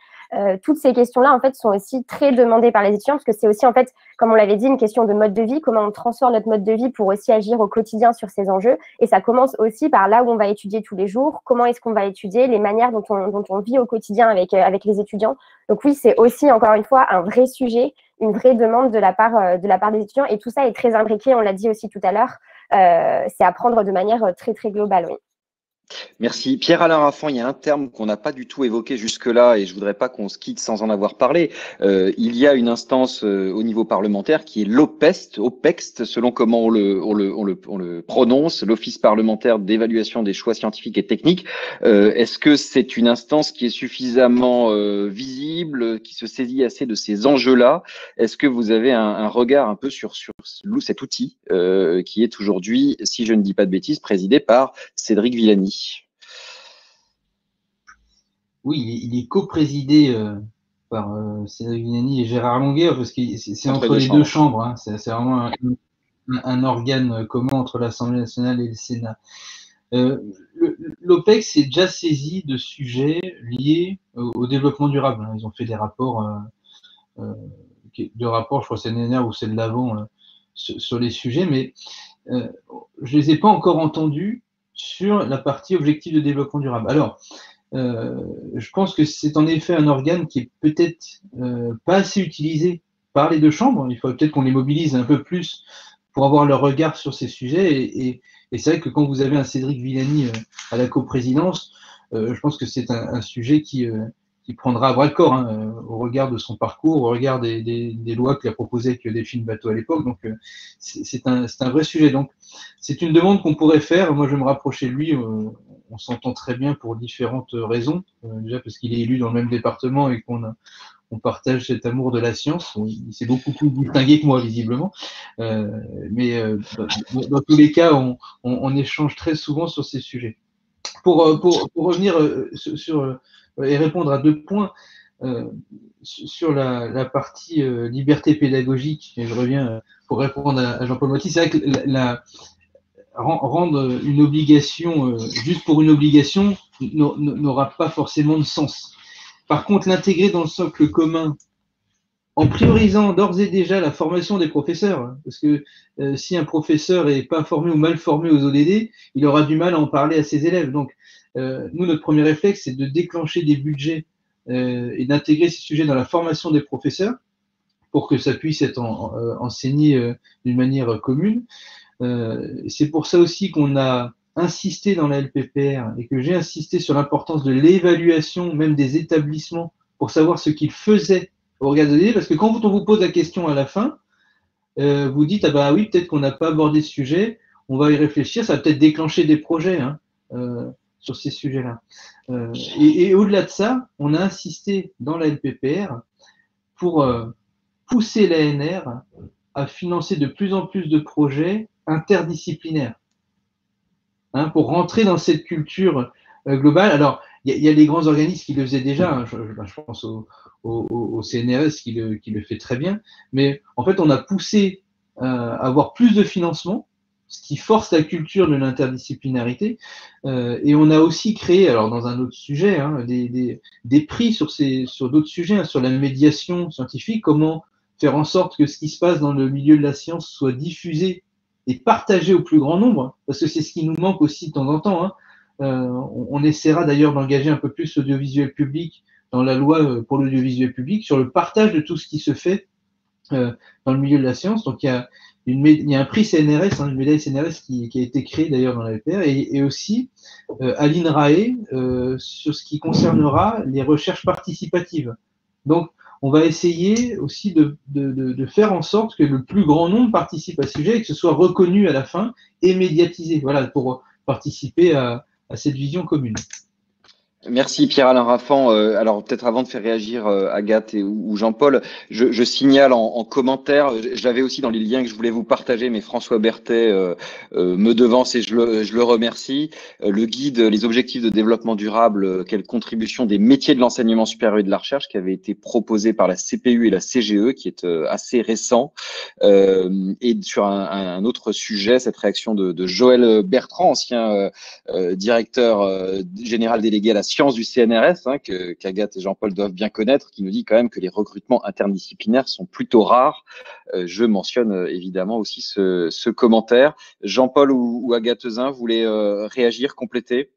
Toutes ces questions-là, en fait, sont aussi très demandées par les étudiants parce que c'est aussi, en fait, comme on l'avait dit, une question de mode de vie, comment on transforme notre mode de vie pour aussi agir au quotidien sur ces enjeux. Et ça commence aussi par là où on va étudier tous les jours, comment est-ce qu'on va étudier, les manières dont on vit au quotidien avec les étudiants. Donc oui, c'est aussi, encore une fois, un vrai sujet, une vraie demande de la part des étudiants. Et tout ça est très imbriqué, on l'a dit aussi tout à l'heure, c'est à prendre de manière très, très globale, oui. Merci. Pierre-Alain Raffan, il y a un terme qu'on n'a pas du tout évoqué jusque-là et je voudrais pas qu'on se quitte sans en avoir parlé. Il y a une instance au niveau parlementaire qui est l'OPEXT, selon comment on le prononce, l'Office parlementaire d'évaluation des choix scientifiques et techniques. Est-ce que c'est une instance qui est suffisamment visible, qui se saisit assez de ces enjeux-là? Est-ce que vous avez un regard un peu sur cet outil qui est aujourd'hui, si je ne dis pas de bêtises, présidé par Cédric Villani? Oui, il est coprésidé par Cédric Villani et Gérard Longuet, parce que c'est entre les deux chambres. C'est vraiment un organe commun entre l'Assemblée nationale et le Sénat. L'OPEX s'est déjà saisi de sujets liés au développement durable. Ils ont fait des rapports, je crois que c'est l'année dernière ou celle d'avant, sur les sujets, mais je les ai pas encore entendus sur la partie objectif de développement durable. Alors, je pense que c'est en effet un organe qui est peut-être pas assez utilisé par les deux chambres. Il faudrait peut-être qu'on les mobilise un peu plus pour avoir leur regard sur ces sujets. Et c'est vrai que quand vous avez un Cédric Villani à la coprésidence, je pense que c'est un sujet qui prendra à bras le corps au regard de son parcours, au regard des lois qu'il a proposées avec Delphine Batho à l'époque. Donc, c'est un vrai sujet. Donc, c'est une demande qu'on pourrait faire. Moi, je vais me rapprocher de lui. On s'entend très bien pour différentes raisons. Déjà parce qu'il est élu dans le même département et qu'on partage cet amour de la science. Il s'est beaucoup plus distingué que moi, visiblement. Mais dans tous les cas, on échange très souvent sur ces sujets. Pour revenir sur et répondre à deux points sur la partie liberté pédagogique, et je reviens pour répondre à Jean-Paul Moiti, c'est vrai que rendre une obligation juste pour une obligation n'aura pas forcément de sens. Par contre, l'intégrer dans le socle commun en priorisant d'ores et déjà la formation des professeurs, parce que si un professeur est pas formé ou mal formé aux ODD, il aura du mal à en parler à ses élèves. Donc, nous, notre premier réflexe, c'est de déclencher des budgets et d'intégrer ces sujets dans la formation des professeurs pour que ça puisse être enseigné d'une manière commune. C'est pour ça aussi qu'on a insisté dans la LPPR et que j'ai insisté sur l'importance de l'évaluation même des établissements pour savoir ce qu'ils faisaient au regard des ODD, parce que quand on vous pose la question à la fin, vous dites ah bah oui, peut-être qu'on n'a pas abordé ce sujet, on va y réfléchir, ça va peut-être déclencher des projets sur ces sujets-là. Et au-delà de ça, on a insisté dans la LPPR pour pousser l'ANR à financer de plus en plus de projets interdisciplinaires, hein, pour rentrer dans cette culture globale. Alors, il y a les grands organismes qui le faisaient déjà, hein, je pense au CNRS qui le fait très bien, mais en fait, on a poussé à avoir plus de financement, ce qui force la culture de l'interdisciplinarité, et on a aussi créé, alors dans un autre sujet, hein, des prix sur d'autres sujets, hein, sur la médiation scientifique, comment faire en sorte que ce qui se passe dans le milieu de la science soit diffusé et partagé au plus grand nombre, parce que c'est ce qui nous manque aussi de temps en temps, hein. On essaiera d'ailleurs d'engager un peu plus l'audiovisuel public dans la loi pour l'audiovisuel public sur le partage de tout ce qui se fait dans le milieu de la science. Donc il y a un prix CNRS, hein, une médaille CNRS qui a été créée d'ailleurs dans la LPR, et aussi à l'INRAE sur ce qui concernera les recherches participatives. Donc on va essayer aussi de faire en sorte que le plus grand nombre participe à ce sujet et que ce soit reconnu à la fin et médiatisé, voilà, pour participer à cette vision commune. Merci Pierre-Alain Raffan. Alors peut-être avant de faire réagir Agathe ou Jean-Paul, je signale en commentaire, j'avais aussi dans les liens que je voulais vous partager, mais François Berthet me devance et je le remercie. Le guide Les objectifs de développement durable, quelle contribution des métiers de l'enseignement supérieur et de la recherche, qui avait été proposé par la CPU et la CGE, qui est assez récent. Et sur un autre sujet, cette réaction de Joël Bertrand, ancien directeur général délégué à la science du CNRS, hein, qu'Agathe et Jean-Paul doivent bien connaître, qui nous dit quand même que les recrutements interdisciplinaires sont plutôt rares. Je mentionne évidemment aussi ce commentaire. Jean-Paul ou Agathe Euzin, vous voulez réagir, compléter?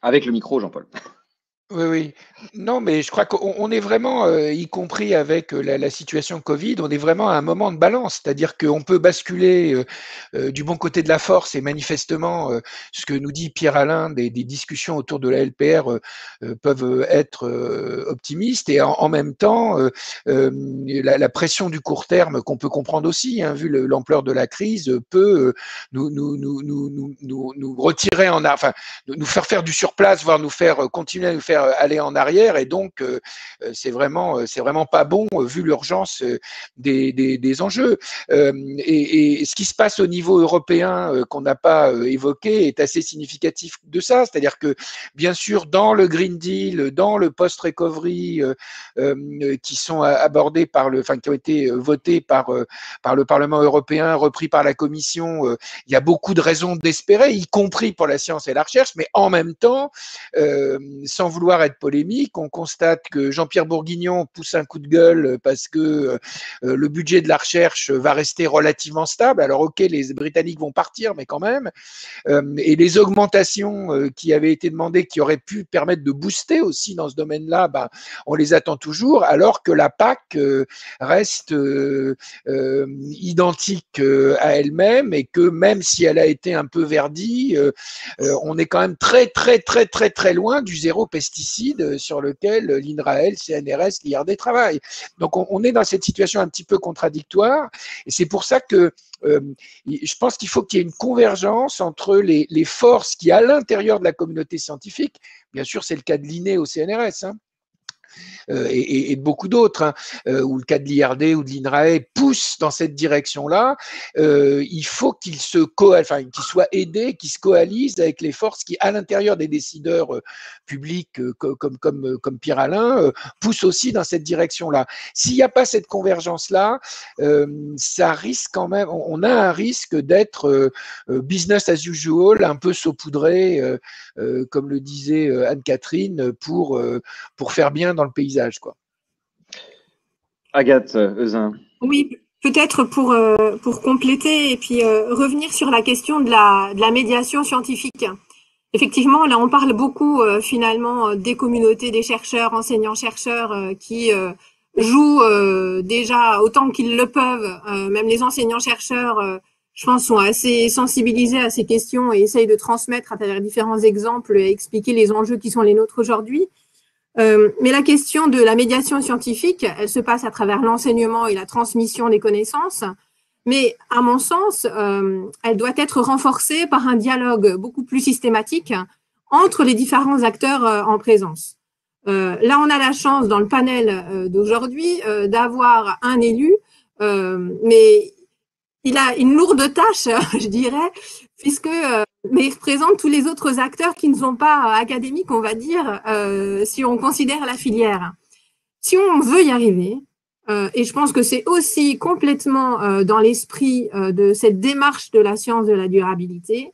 Avec le micro, Jean-Paul. Oui, oui. Non, mais je crois qu'on est vraiment, y compris avec la situation Covid, on est vraiment à un moment de balance. C'est-à-dire qu'on peut basculer du bon côté de la force et manifestement, ce que nous dit Pierre-Alain, des discussions autour de la LPR peuvent être optimistes et en même temps, la pression du court terme qu'on peut comprendre aussi, hein, vu l'ampleur de la crise, peut nous retirer enfin, nous faire faire du surplace, voire nous faire continuer à nous faire aller en arrière, et donc c'est vraiment pas bon vu l'urgence des enjeux. Et ce qui se passe au niveau européen qu'on n'a pas évoqué est assez significatif de ça, c'est-à-dire que bien sûr dans le Green Deal, dans le post-recovery qui sont abordés qui ont été votés par le Parlement européen, repris par la Commission, il y a beaucoup de raisons d'espérer, y compris pour la science et la recherche, mais en même temps, sans vouloir être polémique, on constate que Jean-Pierre Bourguignon pousse un coup de gueule parce que le budget de la recherche va rester relativement stable. Alors ok, les Britanniques vont partir, mais quand même. Et les augmentations qui avaient été demandées, qui auraient pu permettre de booster aussi dans ce domaine-là, on les attend toujours, alors que la PAC reste identique à elle-même, et que même si elle a été un peu verdie, on est quand même très loin du zéro pesticide sur lequel l'INRAE, le CNRS, l'IRD travaillent. Donc on est dans cette situation un petit peu contradictoire, et c'est pour ça que je pense qu'il faut qu'il y ait une convergence entre les forces qui, à l'intérieur de la communauté scientifique, bien sûr c'est le cas de l'INE au CNRS, hein, et de beaucoup d'autres, hein, ou le cas de l'IRD ou de l'INRAE, poussent dans cette direction-là. Il faut qu'ils soient aidés, qu'ils se coalisent avec les forces qui, à l'intérieur des décideurs publics comme Pierre-Alain, poussent aussi dans cette direction-là. S'il n'y a pas cette convergence-là, ça risque quand même, on a un risque d'être business as usual, un peu saupoudré, comme le disait Anne-Catherine, pour faire bien dans le paysage, quoi. Agathe Euzin. Oui, peut-être pour compléter et puis revenir sur la question de la médiation scientifique. Effectivement, là, on parle beaucoup finalement des communautés, des chercheurs, enseignants-chercheurs qui jouent déjà autant qu'ils le peuvent. Même les enseignants-chercheurs, je pense, sont assez sensibilisés à ces questions et essayent de transmettre à travers différents exemples et expliquer les enjeux qui sont les nôtres aujourd'hui. Mais la question de la médiation scientifique, elle se passe à travers l'enseignement et la transmission des connaissances. mais à mon sens, elle doit être renforcée par un dialogue beaucoup plus systématique entre les différents acteurs en présence. Là, on a la chance dans le panel d'aujourd'hui d'avoir un élu, mais il a une lourde tâche, je dirais, puisque mais il représente tous les autres acteurs qui ne sont pas académiques, on va dire, si on considère la filière. Si on veut y arriver, et je pense que c'est aussi complètement dans l'esprit de cette démarche de la science de la durabilité,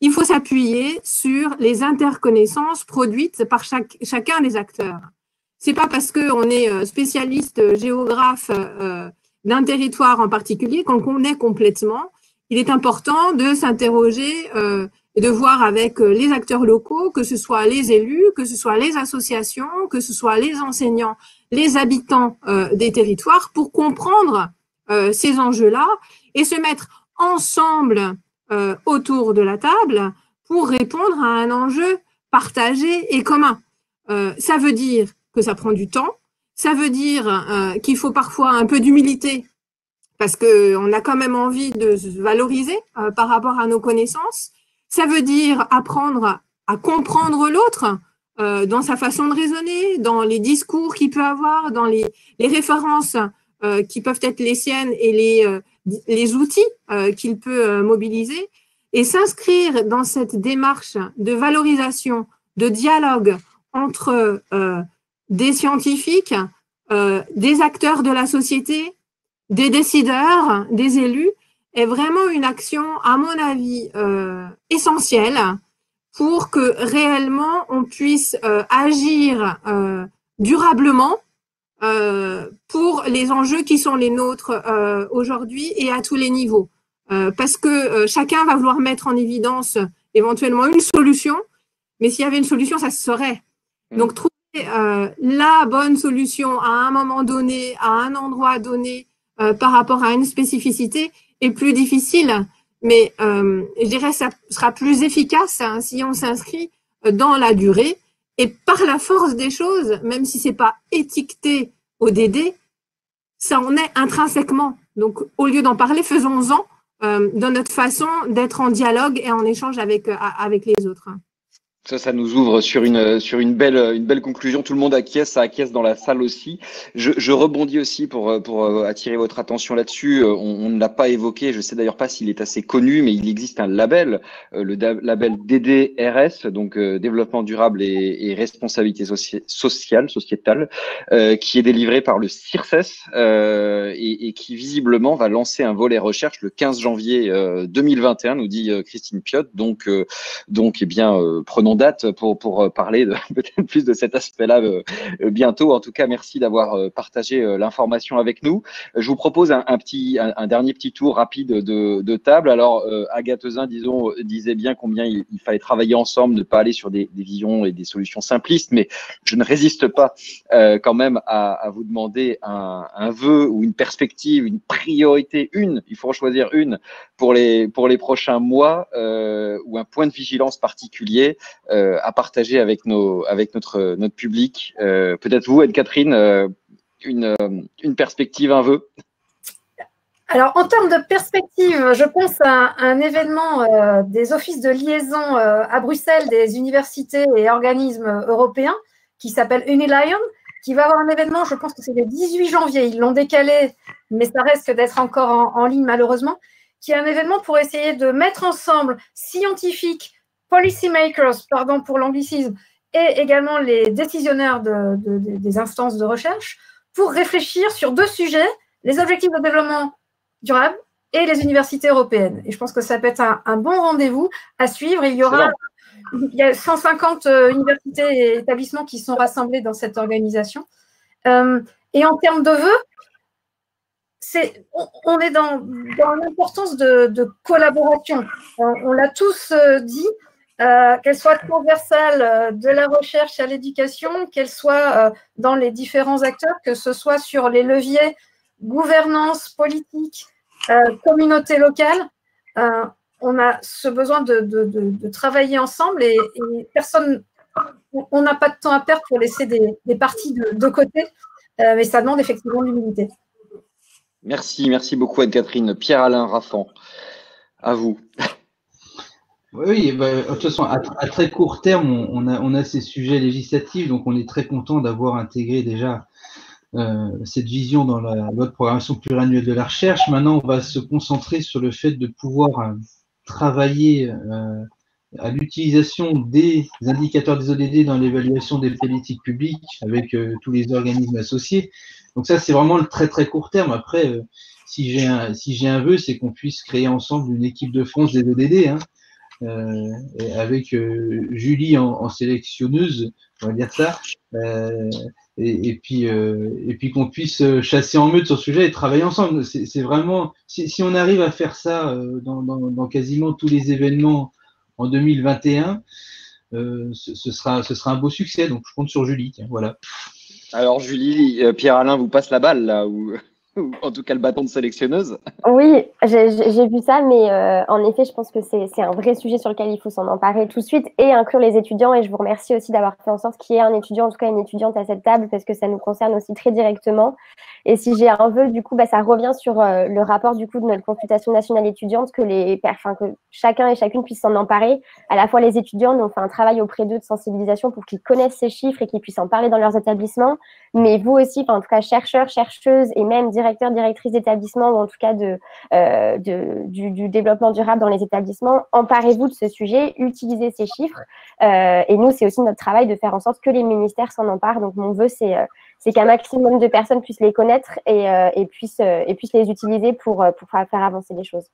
il faut s'appuyer sur les interconnaissances produites par chacun des acteurs. C'est pas parce qu'on est spécialiste géographe d'un territoire en particulier qu'on connaît complètement. Il est important de s'interroger et de voir avec les acteurs locaux, que ce soit les élus, que ce soit les associations, que ce soit les enseignants, les habitants des territoires, pour comprendre ces enjeux-là et se mettre ensemble autour de la table pour répondre à un enjeu partagé et commun. Ça veut dire que ça prend du temps, ça veut dire qu'il faut parfois un peu d'humilité parce qu'on a quand même envie de se valoriser par rapport à nos connaissances. Ça veut dire apprendre à comprendre l'autre dans sa façon de raisonner, dans les discours qu'il peut avoir, dans les références qui peuvent être les siennes et les outils qu'il peut mobiliser, et s'inscrire dans cette démarche de valorisation, de dialogue entre des scientifiques, des acteurs de la société, des décideurs, des élus, est vraiment une action, à mon avis, essentielle pour que réellement on puisse agir durablement pour les enjeux qui sont les nôtres aujourd'hui et à tous les niveaux. Parce que chacun va vouloir mettre en évidence éventuellement une solution, mais s'il y avait une solution, ça se saurait. Donc, trouver la bonne solution à un moment donné, à un endroit donné, par rapport à une spécificité est plus difficile, mais je dirais que ça sera plus efficace si on s'inscrit dans la durée et par la force des choses, même si c'est pas étiqueté au DD, ça en est intrinsèquement. Donc, au lieu d'en parler, faisons-en dans notre façon d'être en dialogue et en échange avec les autres. Ça nous ouvre sur une belle conclusion. Tout le monde acquiesce, ça acquiesce dans la salle aussi. Je rebondis aussi pour attirer votre attention là-dessus. On ne l'a pas évoqué. Je sais d'ailleurs pas s'il est assez connu, mais il existe un label, le label DDRS, donc développement durable et responsabilité sociétale, qui est délivré par le CIRSES et qui visiblement va lancer un volet recherche le 15 janvier 2021, nous dit Christine Piot. Donc eh bien, prenons date pour parler peut-être plus de cet aspect-là bientôt. En tout cas, merci d'avoir partagé l'information avec nous. Je vous propose un dernier petit tour rapide de table. Alors, Agathe Euzin, disait bien combien il fallait travailler ensemble, ne pas aller sur des visions et des solutions simplistes, mais je ne résiste pas quand même à vous demander un vœu ou une perspective, une priorité, il faut en choisir une pour les prochains mois ou un point de vigilance particulier à partager avec notre public. Peut-être vous, Anne-Catherine, une perspective, un vœu. Alors, en termes de perspective, je pense à un événement des offices de liaison à Bruxelles des universités et organismes européens qui s'appelle Unilion, qui va avoir un événement, je pense que c'est le 18 janvier, ils l'ont décalé, mais ça reste d'être encore en ligne malheureusement, qui est un événement pour essayer de mettre ensemble scientifiques, policymakers, pardon pour l'anglicisme, et également les décisionnaires des instances de recherche pour réfléchir sur deux sujets, les objectifs de développement durable et les universités européennes. Et je pense que ça peut être un bon rendez-vous à suivre. Il y a 150 universités et établissements qui sont rassemblés dans cette organisation. Et en termes de vœux, on est dans l'importance de collaboration. On l'a tous dit, qu'elle soit transversale de la recherche à l'éducation, qu'elle soit dans les différents acteurs, que ce soit sur les leviers gouvernance politique, communauté locale. On a ce besoin de travailler ensemble et personne, on n'a pas de temps à perdre pour laisser des parties de côté, mais ça demande effectivement de l'humilité. Merci beaucoup Anne-Catherine. Pierre-Alain Raffan, à vous. Oui, de toute façon, à très court terme, on a ces sujets législatifs, donc on est très content d'avoir intégré déjà cette vision dans la loi de programmation pluriannuelle de la recherche. Maintenant, on va se concentrer sur le fait de pouvoir travailler à l'utilisation des indicateurs des ODD dans l'évaluation des politiques publiques avec tous les organismes associés. Donc ça, c'est vraiment le très très court terme. Après, si j'ai un vœu, c'est qu'on puisse créer ensemble une équipe de France des ODD, hein, avec Julie en sélectionneuse, on va dire ça, et puis qu'on puisse chasser en meute sur ce sujet et travailler ensemble. C'est vraiment, si on arrive à faire ça dans quasiment tous les événements en 2021, ce sera un beau succès. Donc je compte sur Julie. Tiens, voilà. Alors Julie, Pierre-Alain vous passe la balle là, ou en tout cas le bâton de sélectionneuse. Oui, j'ai vu ça, mais en effet, je pense que c'est un vrai sujet sur lequel il faut s'en emparer tout de suite et inclure les étudiants. Et je vous remercie aussi d'avoir fait en sorte qu'il y ait un étudiant, en tout cas une étudiante à cette table, parce que ça nous concerne aussi très directement. Et si j'ai un vœu, du coup, ça revient sur le rapport du coup de notre consultation nationale étudiante, que chacun et chacune puisse s'en emparer. À la fois les étudiants, nous on fait un travail auprès d'eux de sensibilisation pour qu'ils connaissent ces chiffres et qu'ils puissent en parler dans leurs établissements. Mais vous aussi, en tout cas chercheurs, chercheuses et même directeurs, directrices d'établissements, ou en tout cas du développement durable dans les établissements, emparez-vous de ce sujet, utilisez ces chiffres. Et nous, c'est aussi notre travail de faire en sorte que les ministères s'en emparent. Donc mon vœu, c'est qu'un maximum de personnes puissent les connaître et puissent les utiliser pour faire avancer les choses.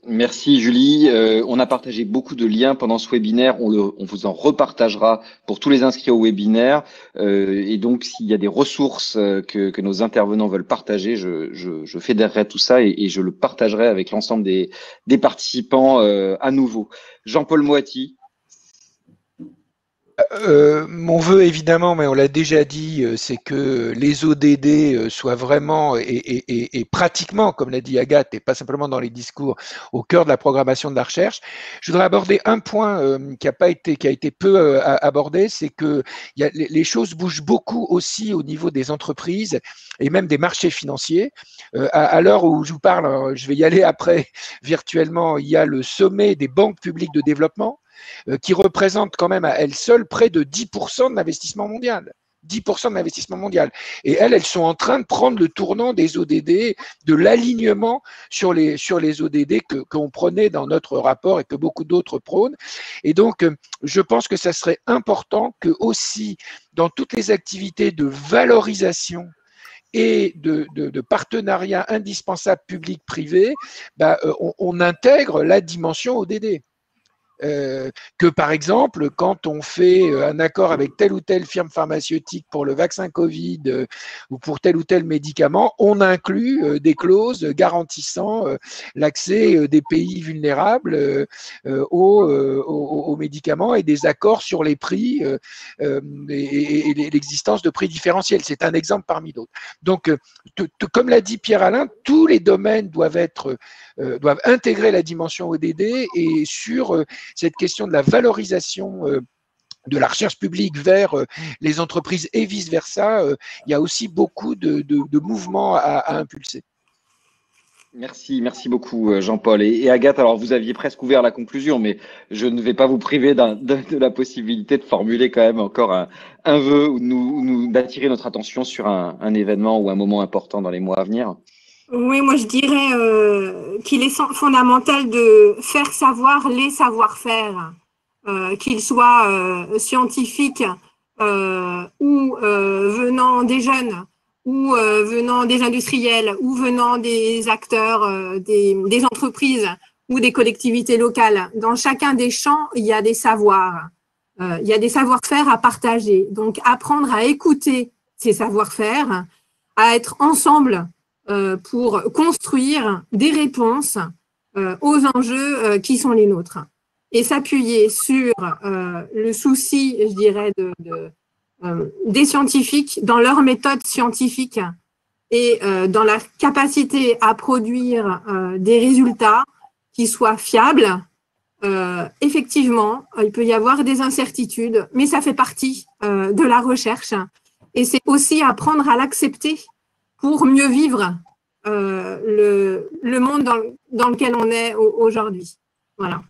Merci Julie. On a partagé beaucoup de liens pendant ce webinaire. On vous en repartagera pour tous les inscrits au webinaire. Et donc, s'il y a des ressources que nos intervenants veulent partager, je fédérerai tout ça et je le partagerai avec l'ensemble des participants à nouveau. Jean-Paul Moati. Mon vœu, évidemment, mais on l'a déjà dit, c'est que les ODD soient vraiment et pratiquement, comme l'a dit Agathe, et pas simplement dans les discours, au cœur de la programmation de la recherche. Je voudrais aborder un point qui a été peu abordé, c'est que les choses bougent beaucoup aussi au niveau des entreprises et même des marchés financiers. À l'heure où je vous parle, je vais y aller après virtuellement, il y a le sommet des banques publiques de développement, qui représente quand même à elles seules près de 10% de l'investissement mondial. 10% de l'investissement mondial. Et elles sont en train de prendre le tournant des ODD, de l'alignement sur les ODD qu'on prenait dans notre rapport et que beaucoup d'autres prônent. Et donc, je pense que ça serait important que aussi, dans toutes les activités de valorisation et de partenariat indispensable public-privé, on intègre la dimension ODD. Que par exemple, quand on fait un accord avec telle ou telle firme pharmaceutique pour le vaccin Covid ou pour tel ou tel médicament, on inclut des clauses garantissant l'accès des pays vulnérables aux médicaments et des accords sur les prix et l'existence de prix différentiels. C'est un exemple parmi d'autres. Donc, comme l'a dit Pierre-Alain, tous les domaines doivent intégrer la dimension ODD et sur cette question de la valorisation de la recherche publique vers les entreprises et vice-versa, il y a aussi beaucoup de mouvements à impulser. Merci beaucoup Jean-Paul. Et Agathe, alors vous aviez presque ouvert la conclusion, mais je ne vais pas vous priver de la possibilité de formuler quand même encore un vœu ou d'attirer notre attention sur un événement ou un moment important dans les mois à venir. Oui, moi je dirais qu'il est fondamental de faire savoir les savoir-faire, qu'ils soient scientifiques ou venant des jeunes, ou venant des industriels, ou venant des acteurs, des entreprises ou des collectivités locales. Dans chacun des champs, il y a des savoirs, il y a des savoir-faire à partager. Donc apprendre à écouter ces savoir-faire, à être ensemble pour construire des réponses aux enjeux qui sont les nôtres et s'appuyer sur le souci, je dirais, des scientifiques dans leur méthode scientifique et dans la capacité à produire des résultats qui soient fiables. Effectivement, il peut y avoir des incertitudes, mais ça fait partie de la recherche et c'est aussi apprendre à l'accepter pour mieux vivre le monde dans lequel on est aujourd'hui. Voilà.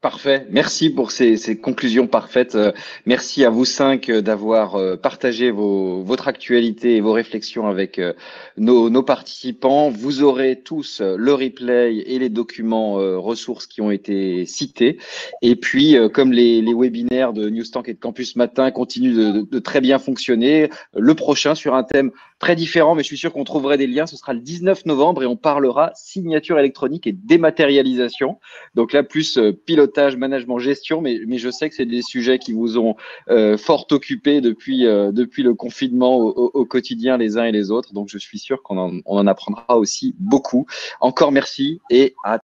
Parfait. Merci pour ces conclusions parfaites. Merci à vous cinq d'avoir partagé votre actualité et vos réflexions avec nos participants. Vous aurez tous le replay et les documents ressources qui ont été cités. Et puis, comme les webinaires de Newstank et de Campus Matin continuent de très bien fonctionner, le prochain sur un thème très différent, mais je suis sûr qu'on trouverait des liens. Ce sera le 19 novembre et on parlera signature électronique et dématérialisation. Donc là, plus pilotage, management, gestion, mais je sais que c'est des sujets qui vous ont fort occupé depuis le confinement au quotidien les uns et les autres. Donc je suis sûr qu'on en apprendra aussi beaucoup. Encore merci et à